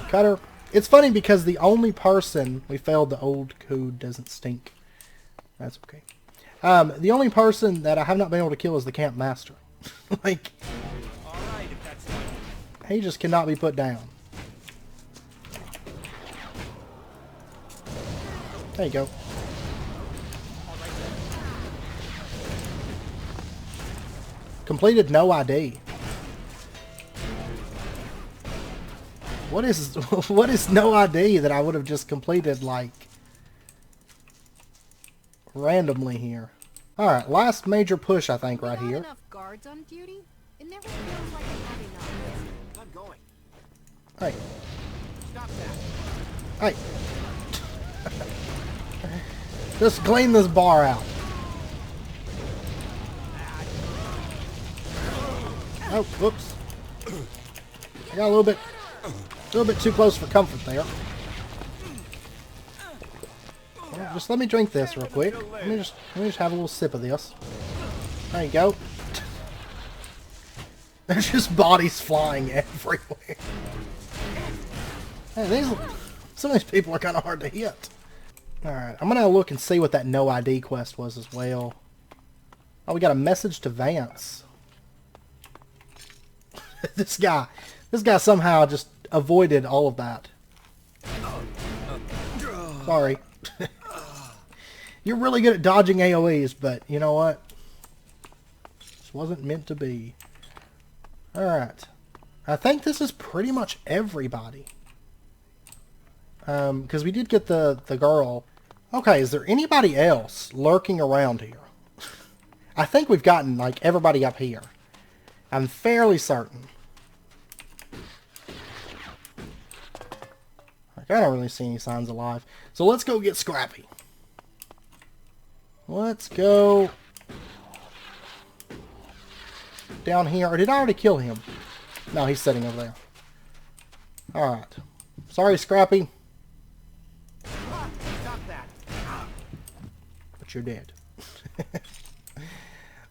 Cutter. It's funny because the only person we failed the old code doesn't stink. That's okay. The only person that I have not been able to kill is the camp master. Like, he just cannot be put down. There you go. Completed no ID. What is no ID that I would have just completed, like, randomly here? Alright, last major push, I think, right here. Enough guards on duty? It never feels like I have enough. I'm going. Hey. Hey. Just clean this bar out. Oh, whoops. I got a little bit too close for comfort there. Well, just let me drink this real quick. Let me just have a little sip of this. There you go. There's just bodies flying everywhere. Hey, some of these people are kind of hard to hit. Alright, I'm going to look and see what that no ID quest was as well. Oh, we got a message to Vance. This guy somehow just avoided all of that. Sorry. You're really good at dodging AoEs, but you know what? This wasn't meant to be. Alright. I think this is pretty much everybody. Because we did get the girl. Okay, is there anybody else lurking around here? I think we've gotten, like, everybody up here. I'm fairly certain. Like, I don't really see any signs of life. So let's go get Scrappy. Let's go down here. Or did I already kill him? No, he's sitting over there. Alright. Sorry, Scrappy. But you're dead.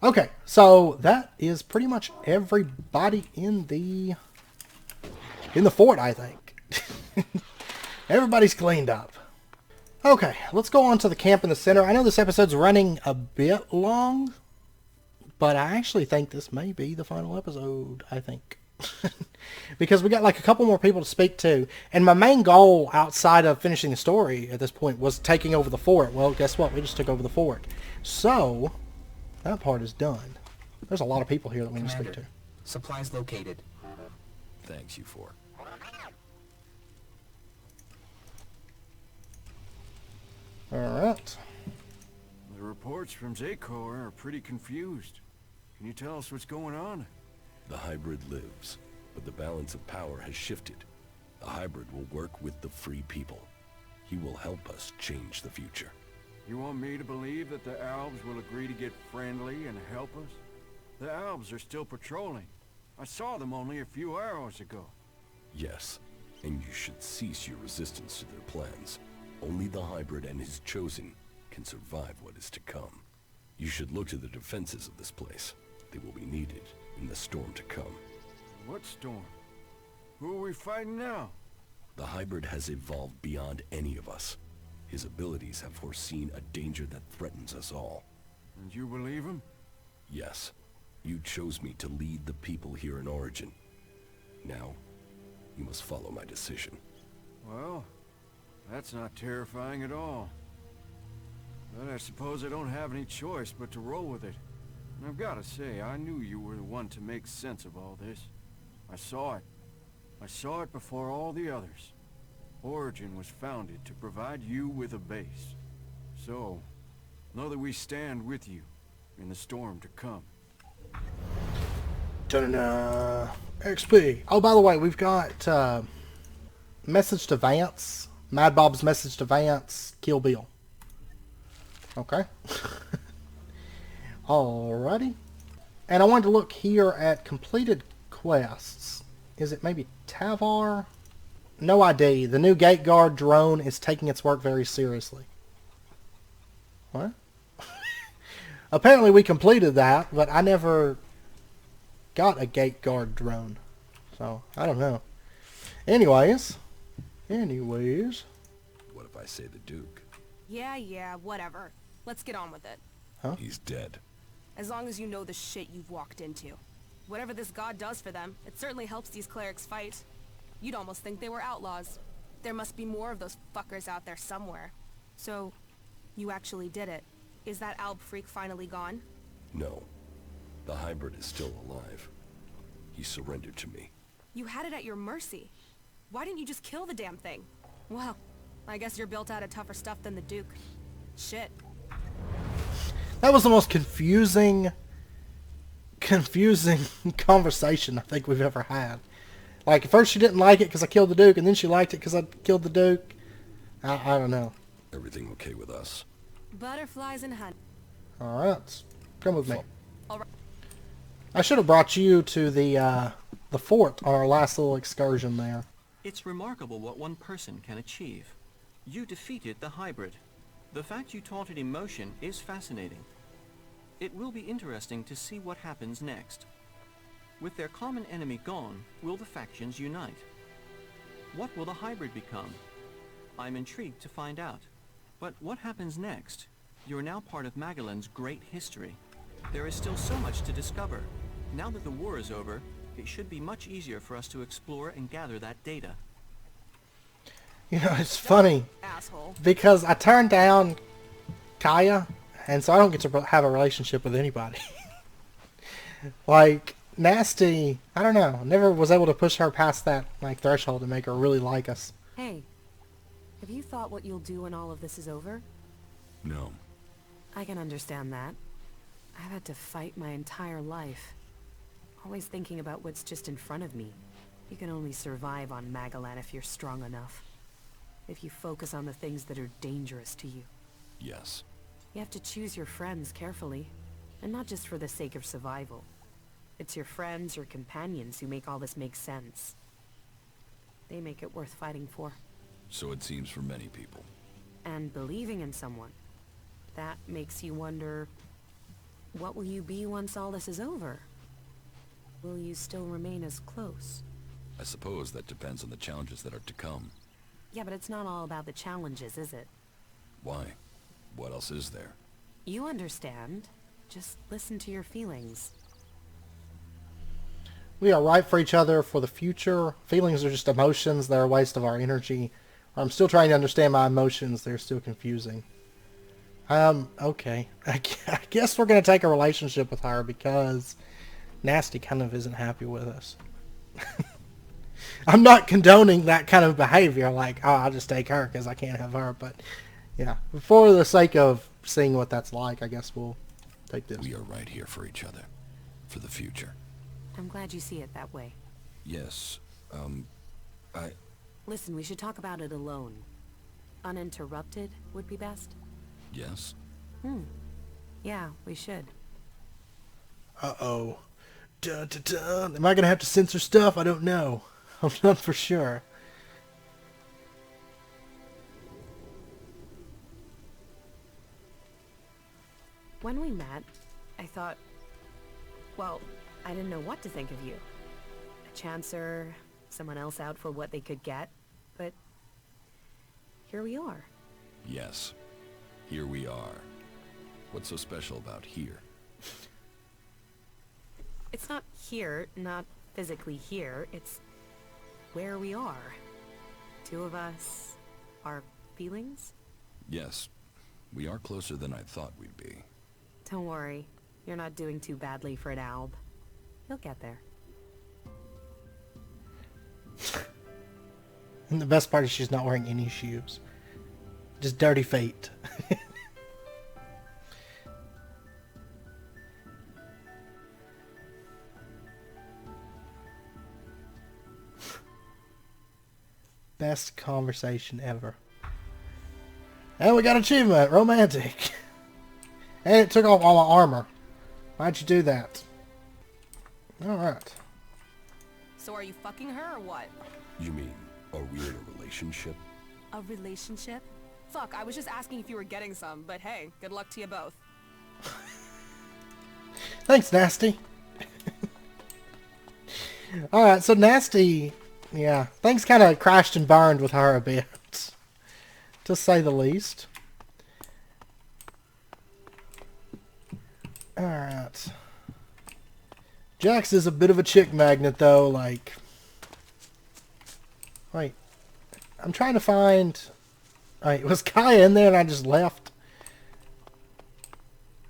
Okay, so that is pretty much everybody in the fort, I think. Everybody's cleaned up. Okay, let's go on to the camp in the center. I know this episode's running a bit long, but I actually think this may be the final episode, I think. Because we got like a couple more people to speak to, and my main goal outside of finishing the story at this point was taking over the fort. Well, guess what? We just took over the fort. So, that part is done. There's a lot of people here that we need to speak to. Supplies located. Thanks, you four. Alright. The reports from Zakor are pretty confused. Can you tell us what's going on? The hybrid lives, but the balance of power has shifted. The hybrid will work with the free people. He will help us change the future. You want me to believe that the Albs will agree to get friendly and help us? The Albs are still patrolling. I saw them only a few hours ago. Yes, and you should cease your resistance to their plans. Only the hybrid and his chosen can survive what is to come. You should look to the defenses of this place. They will be needed in the storm to come. What storm? Who are we fighting now? The hybrid has evolved beyond any of us. His abilities have foreseen a danger that threatens us all. And you believe him? Yes. You chose me to lead the people here in Origin. Now, you must follow my decision. Well, that's not terrifying at all. But I suppose I don't have any choice but to roll with it. And I've got to say, I knew you were the one to make sense of all this. I saw it. I saw it before all the others. Origin was founded to provide you with a base. So, know that we stand with you in the storm to come. Ta-da! XP. Oh, by the way, we've got message to Vance. Mad Bob's message to Vance. Kill Bill. Okay. Alrighty. And I wanted to look here at completed quests. Is it maybe Tavar? No ID. The new gate guard drone is taking its work very seriously. What? Apparently we completed that, but I never got a gate guard drone. So, I don't know. Anyways. What if I say the Duke? Yeah, whatever. Let's get on with it. Huh? He's dead. As long as you know the shit you've walked into. Whatever this god does for them, it certainly helps these clerics fight. You'd almost think they were outlaws. There must be more of those fuckers out there somewhere. So, you actually did it. Is that Alb freak finally gone? No. The hybrid is still alive. He surrendered to me. You had it at your mercy. Why didn't you just kill the damn thing? Well, I guess you're built out of tougher stuff than the Duke. Shit. That was the most confusing conversation I think we've ever had. Like, at first she didn't like it because I killed the Duke, and then she liked it because I killed the Duke. I don't know. Everything okay with us? Butterflies and honey. Alright. Come with me. All right. I should have brought you to the fort on our last little excursion there. It's remarkable what one person can achieve. You defeated the hybrid. The fact you taught it emotion is fascinating. It will be interesting to see what happens next. With their common enemy gone, will the factions unite? What will the hybrid become? I'm intrigued to find out. But what happens next? You're now part of Magalan's great history. There is still so much to discover. Now that the war is over, it should be much easier for us to explore and gather that data. You know, it's funny. Asshole. Because I turned down Kaya, and so I don't get to have a relationship with anybody. Like, Nasty, I don't know. Never was able to push her past that like threshold to make her really like us. Hey, have you thought what you'll do when all of this is over? No. I can understand that. I've had to fight my entire life. Always thinking about what's just in front of me. You can only survive on Magalan if you're strong enough. If you focus on the things that are dangerous to you. Yes. You have to choose your friends carefully. And not just for the sake of survival. It's your friends or companions who make all this make sense. They make it worth fighting for. So it seems for many people. And believing in someone. That makes you wonder, what will you be once all this is over? Will you still remain as close? I suppose that depends on the challenges that are to come. Yeah, but it's not all about the challenges, is it? Why? What else is there? You understand. Just listen to your feelings. We are right for each other for the future. Feelings are just emotions. They're a waste of our energy. I'm still trying to understand my emotions. They're still confusing. Okay. I guess we're going to take a relationship with her because Nasty kind of isn't happy with us. I'm not condoning that kind of behavior, like, oh, I'll just take her because I can't have her. But, yeah, for the sake of seeing what that's like, I guess we'll take this. We are right here for each other. For the future. I'm glad you see it that way. Yes. Listen, we should talk about it alone. Uninterrupted would be best. Yes? Yeah, we should. Uh-oh. Dun, dun, dun. Am I going to have to censor stuff? I don't know. I'm not for sure. When we met, I thought... Well, I didn't know what to think of you. A chancer, someone else out for what they could get, but... here we are. Yes. Here we are. What's so special about here? It's not here, not physically here, it's where we are. Two of us, our feelings? Yes. We are closer than I thought we'd be. Don't worry, you're not doing too badly for an alb. You'll get there. And the best part is she's not wearing any shoes. Just dirty feet. Best conversation ever. And we got achievement, romantic. And it took off all my armor. Why'd you do that? Alright. So are you fucking her or what? You mean, are we in a relationship? A relationship? Fuck, I was just asking if you were getting some, but hey, good luck to you both. Thanks, Nasty. Alright, so Nasty, yeah, things kind of crashed and burned with her a bit, to say the least. Alright. Jax is a bit of a chick magnet, though, like... Wait. I'm trying to find... Wait, was Kaya in there and I just left?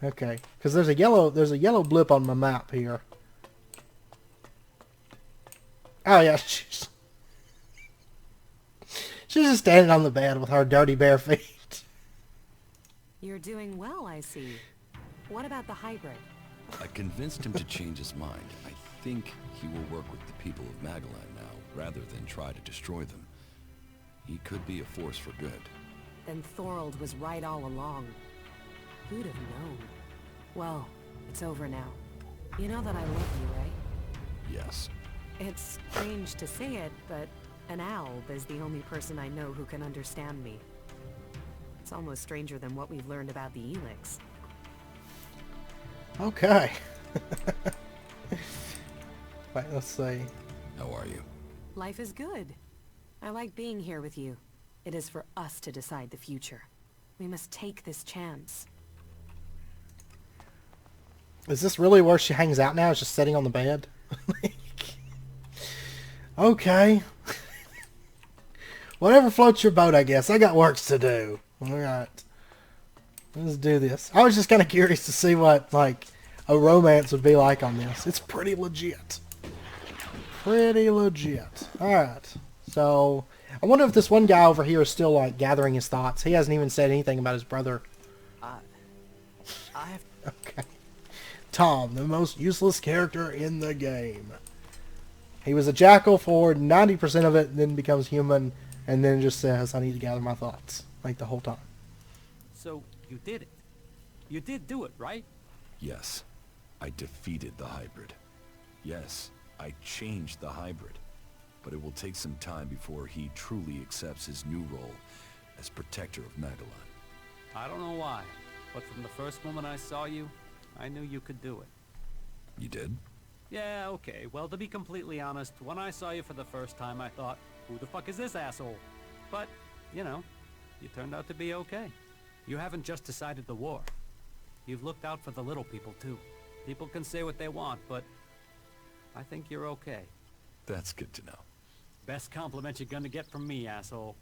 Okay, because there's a yellow blip on my map here. Oh yeah, she's just standing on the bed with her dirty bare feet. You're doing well, I see. What about the hybrid? I convinced him to change his mind. I think he will work with the people of Magalan now, rather than try to destroy them. He could be a force for good. Then Thorold was right all along. Who'd have known? Well, it's over now. You know that I love you, right? Yes. It's strange to say it, but an Alb is the only person I know who can understand me. It's almost stranger than what we've learned about the Elex. Okay. Wait, let's see. How are you? Life is good. I like being here with you. It is for us to decide the future. We must take this chance. Is this really where she hangs out now? Is just sitting on the bed? Okay. Whatever floats your boat, I guess. I got works to do. Alright. Let's do this. I was just kind of curious to see what, like, a romance would be like on this. It's pretty legit. Pretty legit. Alright. So, I wonder if this one guy over here is still, like, gathering his thoughts. He hasn't even said anything about his brother. Okay. Tom, the most useless character in the game. He was a jackal for 90% of it, then becomes human, and then just says, I need to gather my thoughts. Like, the whole time. So, you did it. You did do it, right? Yes. I defeated the hybrid. Yes, I changed the hybrid. But it will take some time before he truly accepts his new role as protector of Magalan. I don't know why, but from the first moment I saw you, I knew you could do it. You did? Yeah, okay. Well, to be completely honest, when I saw you for the first time, I thought, who the fuck is this asshole? But, you know, you turned out to be okay. You haven't just decided the war. You've looked out for the little people, too. People can say what they want, but I think you're okay. That's good to know. Best compliment you're gonna get from me, asshole.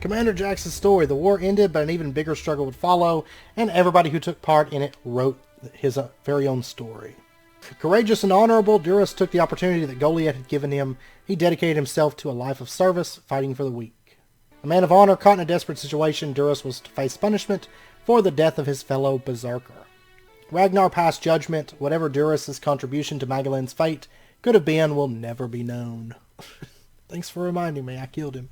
Commander Jax's story. The war ended, but an even bigger struggle would follow, and everybody who took part in it wrote his very own story. Courageous and honorable, Duras took the opportunity that Goliath had given him. He dedicated himself to a life of service, fighting for the weak. A man of honor, caught in a desperate situation, Duras was to face punishment for the death of his fellow berserker. Ragnar passed judgment. Whatever Duras' contribution to Magalan's fate could have been will never be known. Thanks for reminding me, I killed him.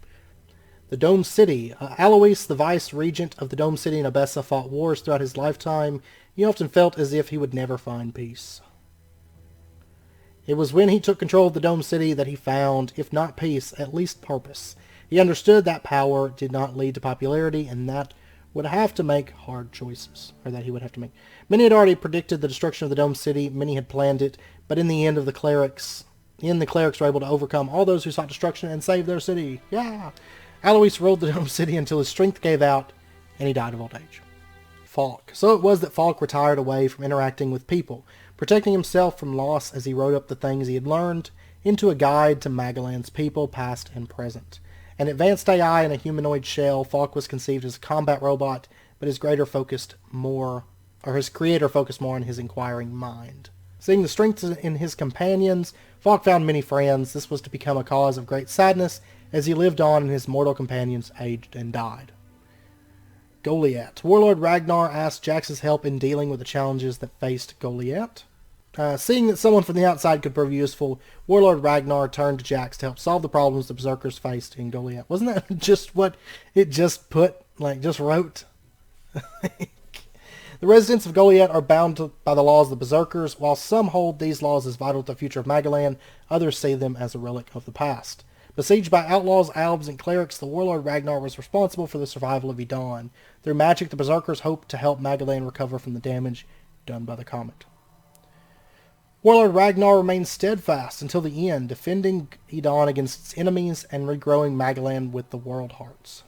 The Dome City. Alois, the vice-regent of the Dome City in Abessa, fought wars throughout his lifetime. He often felt as if he would never find peace. It was when he took control of the Dome City that he found, if not peace, at least purpose. He understood that power did not lead to popularity, and that would have to make hard choices. Or that he would have to make. Many had already predicted the destruction of the Dome City, many had planned it, but in the end the clerics were able to overcome all those who sought destruction and save their city. Yeah! Alois ruled the Dome City until his strength gave out, and he died of old age. Falk. So it was that Falk retired away from interacting with people, protecting himself from loss as he wrote up the things he had learned into a guide to Magalan's people, past and present. An advanced AI in a humanoid shell, Falk was conceived as a combat robot, but his creator focused more on his inquiring mind. Seeing the strength in his companions, Falk found many friends. This was to become a cause of great sadness as he lived on and his mortal companions aged and died. Goliath. Warlord Ragnar asked Jax's help in dealing with the challenges that faced Goliath. Seeing that someone from the outside could prove useful, Warlord Ragnar turned to Jax to help solve the problems the Berserkers faced in Goliath. Wasn't that just what it just wrote? The residents of Goliath are bound by the laws of the Berserkers. While some hold these laws as vital to the future of Magalan, others see them as a relic of the past. Besieged by outlaws, albs, and clerics, the Warlord Ragnar was responsible for the survival of Idon. Through magic, the Berserkers hoped to help Magalan recover from the damage done by the comet. Warlord Ragnar remained steadfast until the end, defending Idon against its enemies and regrowing Magalan with the World Hearts.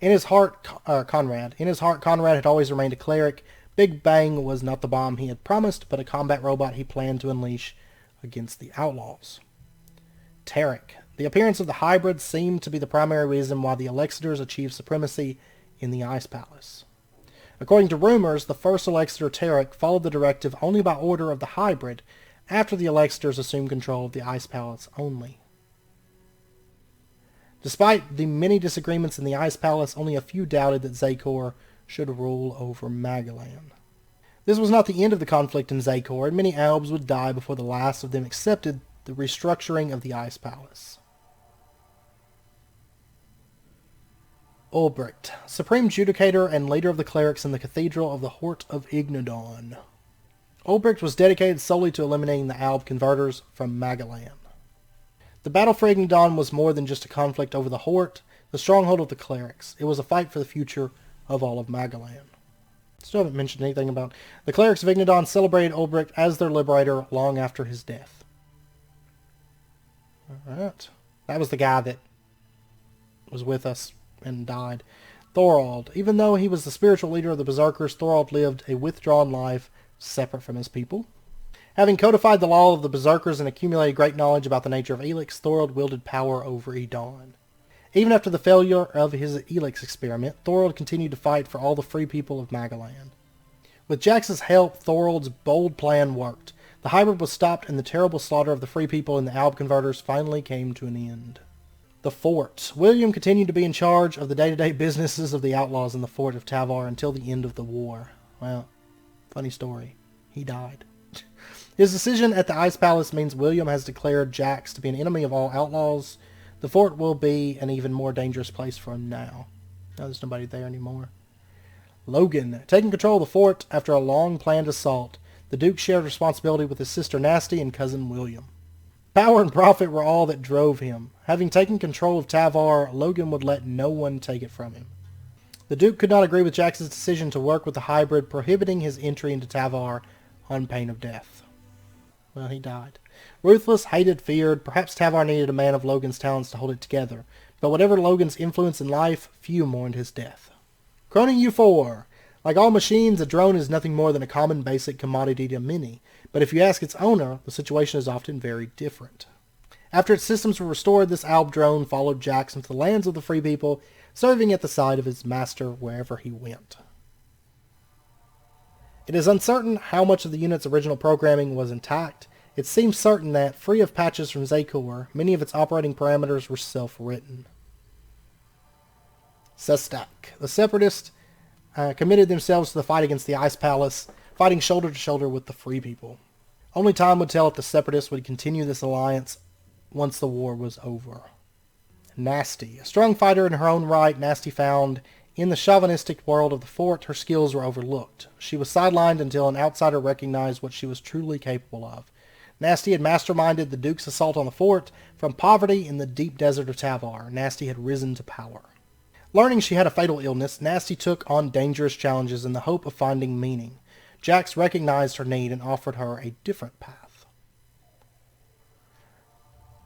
In his heart, Conrad had always remained a cleric. Big Bang was not the bomb he had promised, but a combat robot he planned to unleash against the outlaws. Tarek. The appearance of the hybrid seemed to be the primary reason why the Alexiters achieved supremacy in the Ice Palace. According to rumors, the first Alexiter, Tarek, followed the directive only by order of the hybrid after the Alexiters assumed control of the Ice Palace only. Despite the many disagreements in the Ice Palace, only a few doubted that Zakor should rule over Magalan. This was not the end of the conflict in Zakor, and many Albs would die before the last of them accepted the restructuring of the Ice Palace. Ulbricht, Supreme Judicator and leader of the clerics in the Cathedral of the Hort of Ignadon. Ulbricht was dedicated solely to eliminating the Alb converters from Magalan. The battle for Ignadon was more than just a conflict over the Hort, the stronghold of the clerics. It was a fight for the future of all of Magalan. Still haven't mentioned anything about the clerics of Ignadon celebrated Ulbricht as their liberator long after his death. Alright. That was the guy that was with us and died. Thorald. Even though he was the spiritual leader of the Berserkers, Thorald lived a withdrawn life separate from his people. Having codified the law of the Berserkers and accumulated great knowledge about the nature of Elex, Thorald wielded power over Edon. Even after the failure of his Elex experiment, Thorald continued to fight for all the free people of Magalan. With Jax's help, Thorald's bold plan worked. The hybrid was stopped and the terrible slaughter of the free people and the Alb converters finally came to an end. The fort. William continued to be in charge of the day-to-day businesses of the outlaws in the fort of Tavar until the end of the war. Well, funny story. He died. His decision at the Ice Palace means William has declared Jax to be an enemy of all outlaws. The fort will be an even more dangerous place for him now. Now there's nobody there anymore. Logan. Taking control of the fort after a long-planned assault, the Duke shared responsibility with his sister Nasty and cousin William. Power and profit were all that drove him. Having taken control of Tavar, Logan would let no one take it from him. The Duke could not agree with Jax's decision to work with the hybrid, prohibiting his entry into Tavar on pain of death. Well, he died. Ruthless, hated, feared, perhaps Tavar needed a man of Logan's talents to hold it together, but whatever Logan's influence in life, few mourned his death. Croning U4. Like all machines, a drone is nothing more than a common basic commodity to many, but if you ask its owner, the situation is often very different. After its systems were restored, this Alb drone followed Jax into the lands of the Free People, serving at the side of his master wherever he went. It is uncertain how much of the unit's original programming was intact. It seems certain that, free of patches from Zakor, many of its operating parameters were self-written. Sestak. The Separatists committed themselves to the fight against the Ice Palace, fighting shoulder to shoulder with the Free People. Only time would tell if the Separatists would continue this alliance once the war was over. Nasty. A strong fighter in her own right, Nasty found in the chauvinistic world of the fort, her skills were overlooked. She was sidelined until an outsider recognized what she was truly capable of. Nasty had masterminded the Duke's assault on the fort. From poverty in the deep desert of Tavar, Nasty had risen to power. Learning she had a fatal illness, Nasty took on dangerous challenges in the hope of finding meaning. Jax recognized her need and offered her a different path.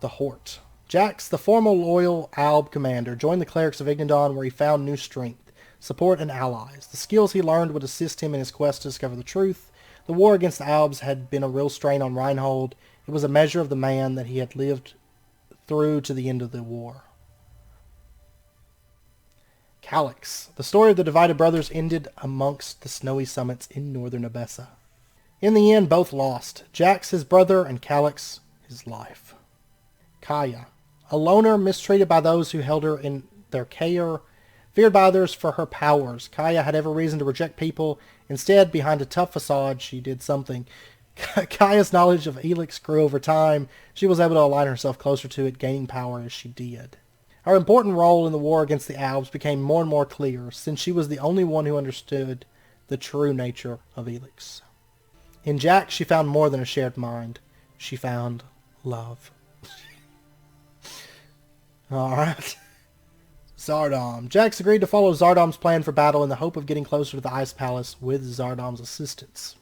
The Hort. Jax, the former loyal Alb commander, joined the clerics of Ignadon where he found new strength, support, and allies. The skills he learned would assist him in his quest to discover the truth. The war against the Albs had been a real strain on Reinhold. It was a measure of the man that he had lived through to the end of the war. Elex. The story of the divided brothers ended amongst the snowy summits in northern Abessa. In the end, both lost. Jax, his brother, and Elex, his life. Kaya. A loner mistreated by those who held her in their care, feared by others for her powers. Kaya had every reason to reject people. Instead, behind a tough facade, she did something. Kaya's knowledge of Elex grew over time. She was able to align herself closer to it, gaining power as she did. Her important role in the war against the Albs became more and more clear, since she was the only one who understood the true nature of Elex. In Jax, she found more than a shared mind. She found love. Alright. Zardom. Jax agreed to follow Zardom's plan for battle in the hope of getting closer to the Ice Palace with Zardom's assistance.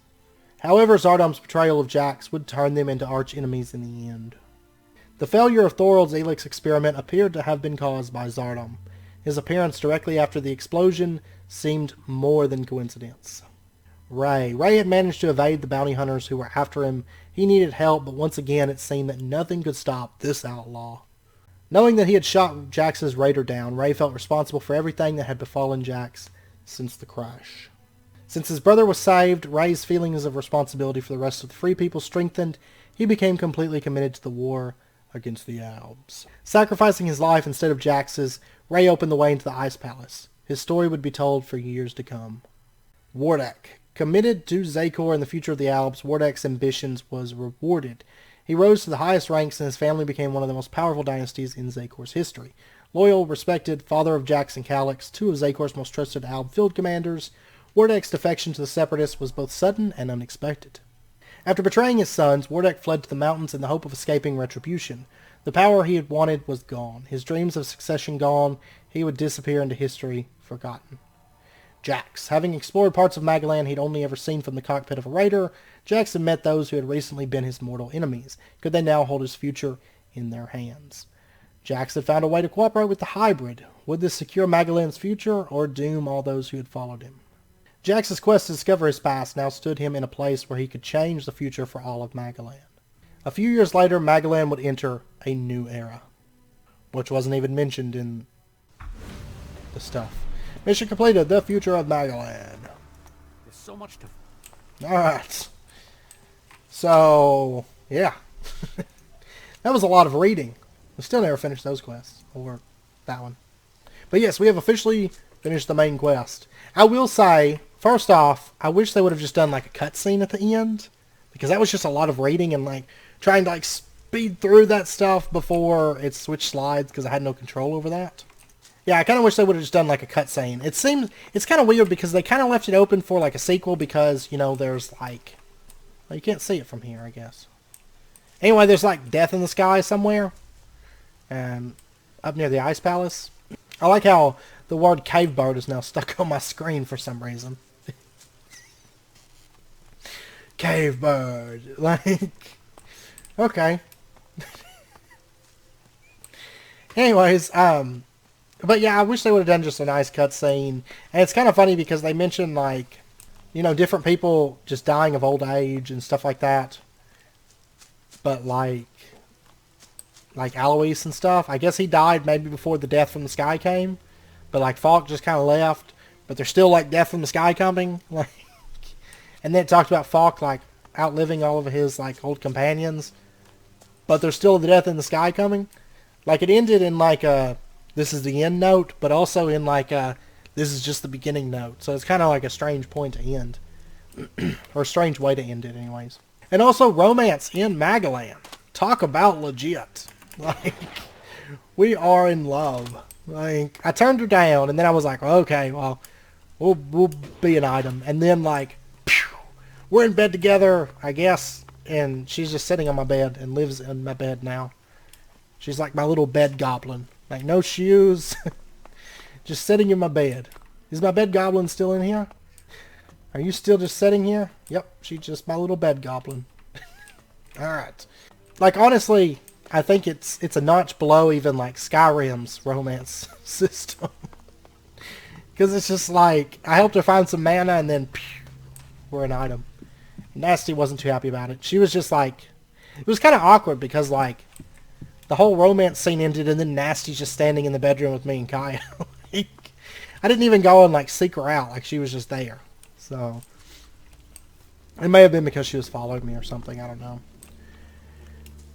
However, Zardom's betrayal of Jax would turn them into arch-enemies in the end. The failure of Thorald's Elex experiment appeared to have been caused by Zardom. His appearance directly after the explosion seemed more than coincidence. Ray. Ray had managed to evade the bounty hunters who were after him. He needed help, but once again it seemed that nothing could stop this outlaw. Knowing that he had shot Jax's raider down, Ray felt responsible for everything that had befallen Jax since the crash. Since his brother was saved, Ray's feelings of responsibility for the rest of the Free People strengthened. He became completely committed to the war against the Albs. Sacrificing his life instead of Jax's, Ray opened the way into the Ice Palace. His story would be told for years to come. Wardak. committed to Zakor and the future of the Alps, Wardek's ambitions was rewarded. He rose to the highest ranks and his family became one of the most powerful dynasties in Zakor's history. Loyal, respected, father of Jax and Calix, two of Zakor's most trusted Alb field commanders, Wardek's defection to the Separatists was both sudden and unexpected. After betraying his sons, Wardek fled to the mountains in the hope of escaping retribution. The power he had wanted was gone. His dreams of succession gone, he would disappear into history, forgotten. Jax. Having explored parts of Magalan he'd only ever seen from the cockpit of a raider, Jax had met those who had recently been his mortal enemies. Could they now hold his future in their hands? Jax had found a way to cooperate with the hybrid. Would this secure Magalan's future, or doom all those who had followed him? Jax's quest to discover his past now stood him in a place where he could change the future for all of Magalan. A few years later, Magalan would enter a new era, which wasn't even mentioned in the stuff. Mission completed, the future of Magalan. There's so much to... Alright. So, yeah. That was a lot of reading. We still never finished those quests, or that one. But yes, we have officially finished the main quest. I will say, first off, I wish they would have just done like a cutscene at the end, because that was just a lot of reading and like trying to like speed through that stuff before it switched slides, because I had no control over that. Yeah, I kind of wish they would have just done like a cutscene. It seems, it's kind of weird because they kind of left it open for like a sequel because, you know, there's like, well, you can't see it from here, I guess. Anyway, there's like death in the sky somewhere. Up near the Ice Palace. I like how the word cave bird is now stuck on my screen for some reason. Cave bird. Like, okay. Anyways, but yeah, I wish they would have done just a nice cutscene. And it's kind of funny because they mention, like, you know, different people just dying of old age and stuff like that. But, like Alois and stuff, I guess he died maybe before the death from the sky came. But, like, Falk just kind of left. But there's still, like, death from the sky coming. Like, and then it talked about Falk, like, outliving all of his, like, old companions. But there's still the death in the sky coming. Like, it ended in, like, a... this is the end note, but also in like a, this is just the beginning note. So it's kind of like a strange point to end. Or a strange way to end it anyways. And also romance in Magalan. Talk about legit. Like, we are in love. Like, I turned her down and then I was like, okay, well, we'll be an item. And then like, pew, we're in bed together, I guess. And she's just sitting on my bed and lives in my bed now. She's like my little bed goblin. Like, no shoes. Just sitting in my bed. Is my bed goblin still in here? Are you still just sitting here? Yep, she's just my little bed goblin. Alright. Like, honestly, I think it's a notch below even, like, Skyrim's romance system. Because it's just like, I helped her find some mana and then, phew, we're an item. Nasty wasn't too happy about it. She was just like, it was kind of awkward because, like, the whole romance scene ended and then Nasty's just standing in the bedroom with me and Kaya. Like, I didn't even go and like seek her out. Like, she was just there. So, it may have been because she was following me or something. I don't know.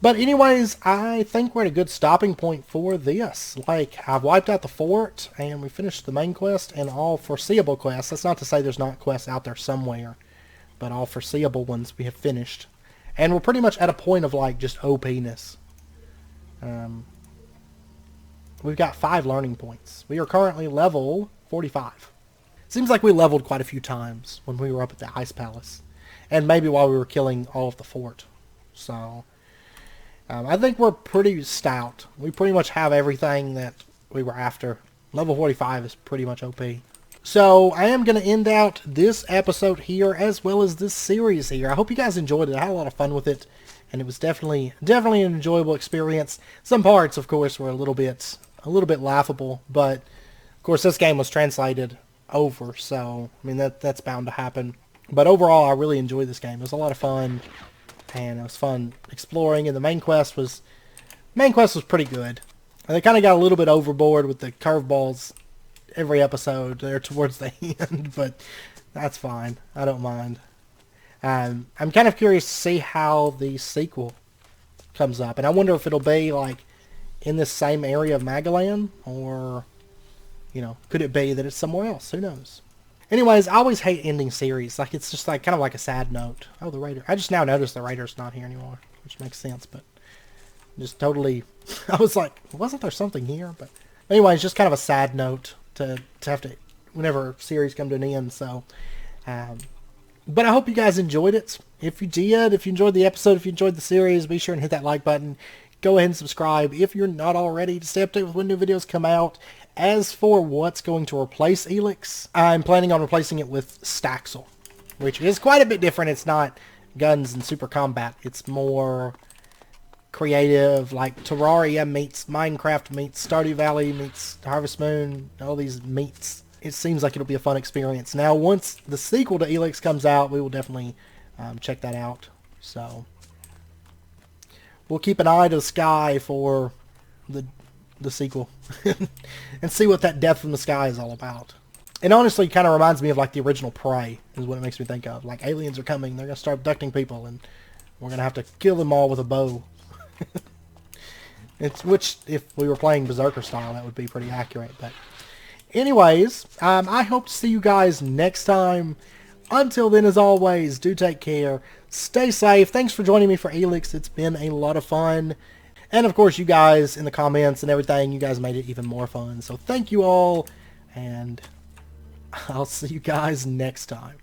But anyways, I think we're at a good stopping point for this. Like, I've wiped out the fort and we finished the main quest and all foreseeable quests. That's not to say there's not quests out there somewhere. But all foreseeable ones we have finished. And we're pretty much at a point of like just OP-ness. We've got 5 learning points. We are currently level 45. Seems like we leveled quite a few times when we were up at the Ice Palace. And maybe while we were killing all of the fort. So, I think we're pretty stout. We pretty much have everything that we were after. Level 45 is pretty much OP. So, I am going to end out this episode here as well as this series here. I hope you guys enjoyed it. I had a lot of fun with it. And it was definitely an enjoyable experience. Some parts, of course, were a little bit laughable, but of course this game was translated over, so I mean that's bound to happen. But overall, I really enjoyed this game. It was a lot of fun, and it was fun exploring. And the main quest was pretty good. And they kind of got a little bit overboard with the curveballs every episode there towards the end, but that's fine. I don't mind. I'm kind of curious to see how the sequel comes up. And I wonder if it'll be, like, in this same area of Magalan, or, you know, could it be that it's somewhere else? Who knows? Anyways, I always hate ending series. Like, it's just like kind of like a sad note. Oh, the Raider. I just now noticed the Raider's not here anymore, which makes sense, but just totally, I was like, wasn't there something here? But anyways, just kind of a sad note to have to, whenever series come to an end, so, but I hope you guys enjoyed it. If you did, if you enjoyed the episode, if you enjoyed the series, be sure and hit that like button. Go ahead and subscribe if you're not already to stay updated with when new videos come out. As for what's going to replace Elex, I'm planning on replacing it with Staxel, which is quite a bit different. It's not guns and super combat. It's more creative, like Terraria meets Minecraft meets Stardew Valley meets Harvest Moon, all these meets. It seems like it'll be a fun experience. Now, once the sequel to Elex comes out, we will definitely check that out. So we'll keep an eye to the sky for the sequel and see what that death from the sky is all about. It honestly kind of reminds me of like the original Prey, is what it makes me think of. Like, aliens are coming, they're going to start abducting people, and we're going to have to kill them all with a bow. Which, if we were playing Berserker style, that would be pretty accurate. But anyways, I hope to see you guys next time. Until then, as always, do take care. Stay safe. Thanks for joining me for Elex. It's been a lot of fun. And of course, you guys in the comments and everything, you guys made it even more fun. So thank you all, and I'll see you guys next time.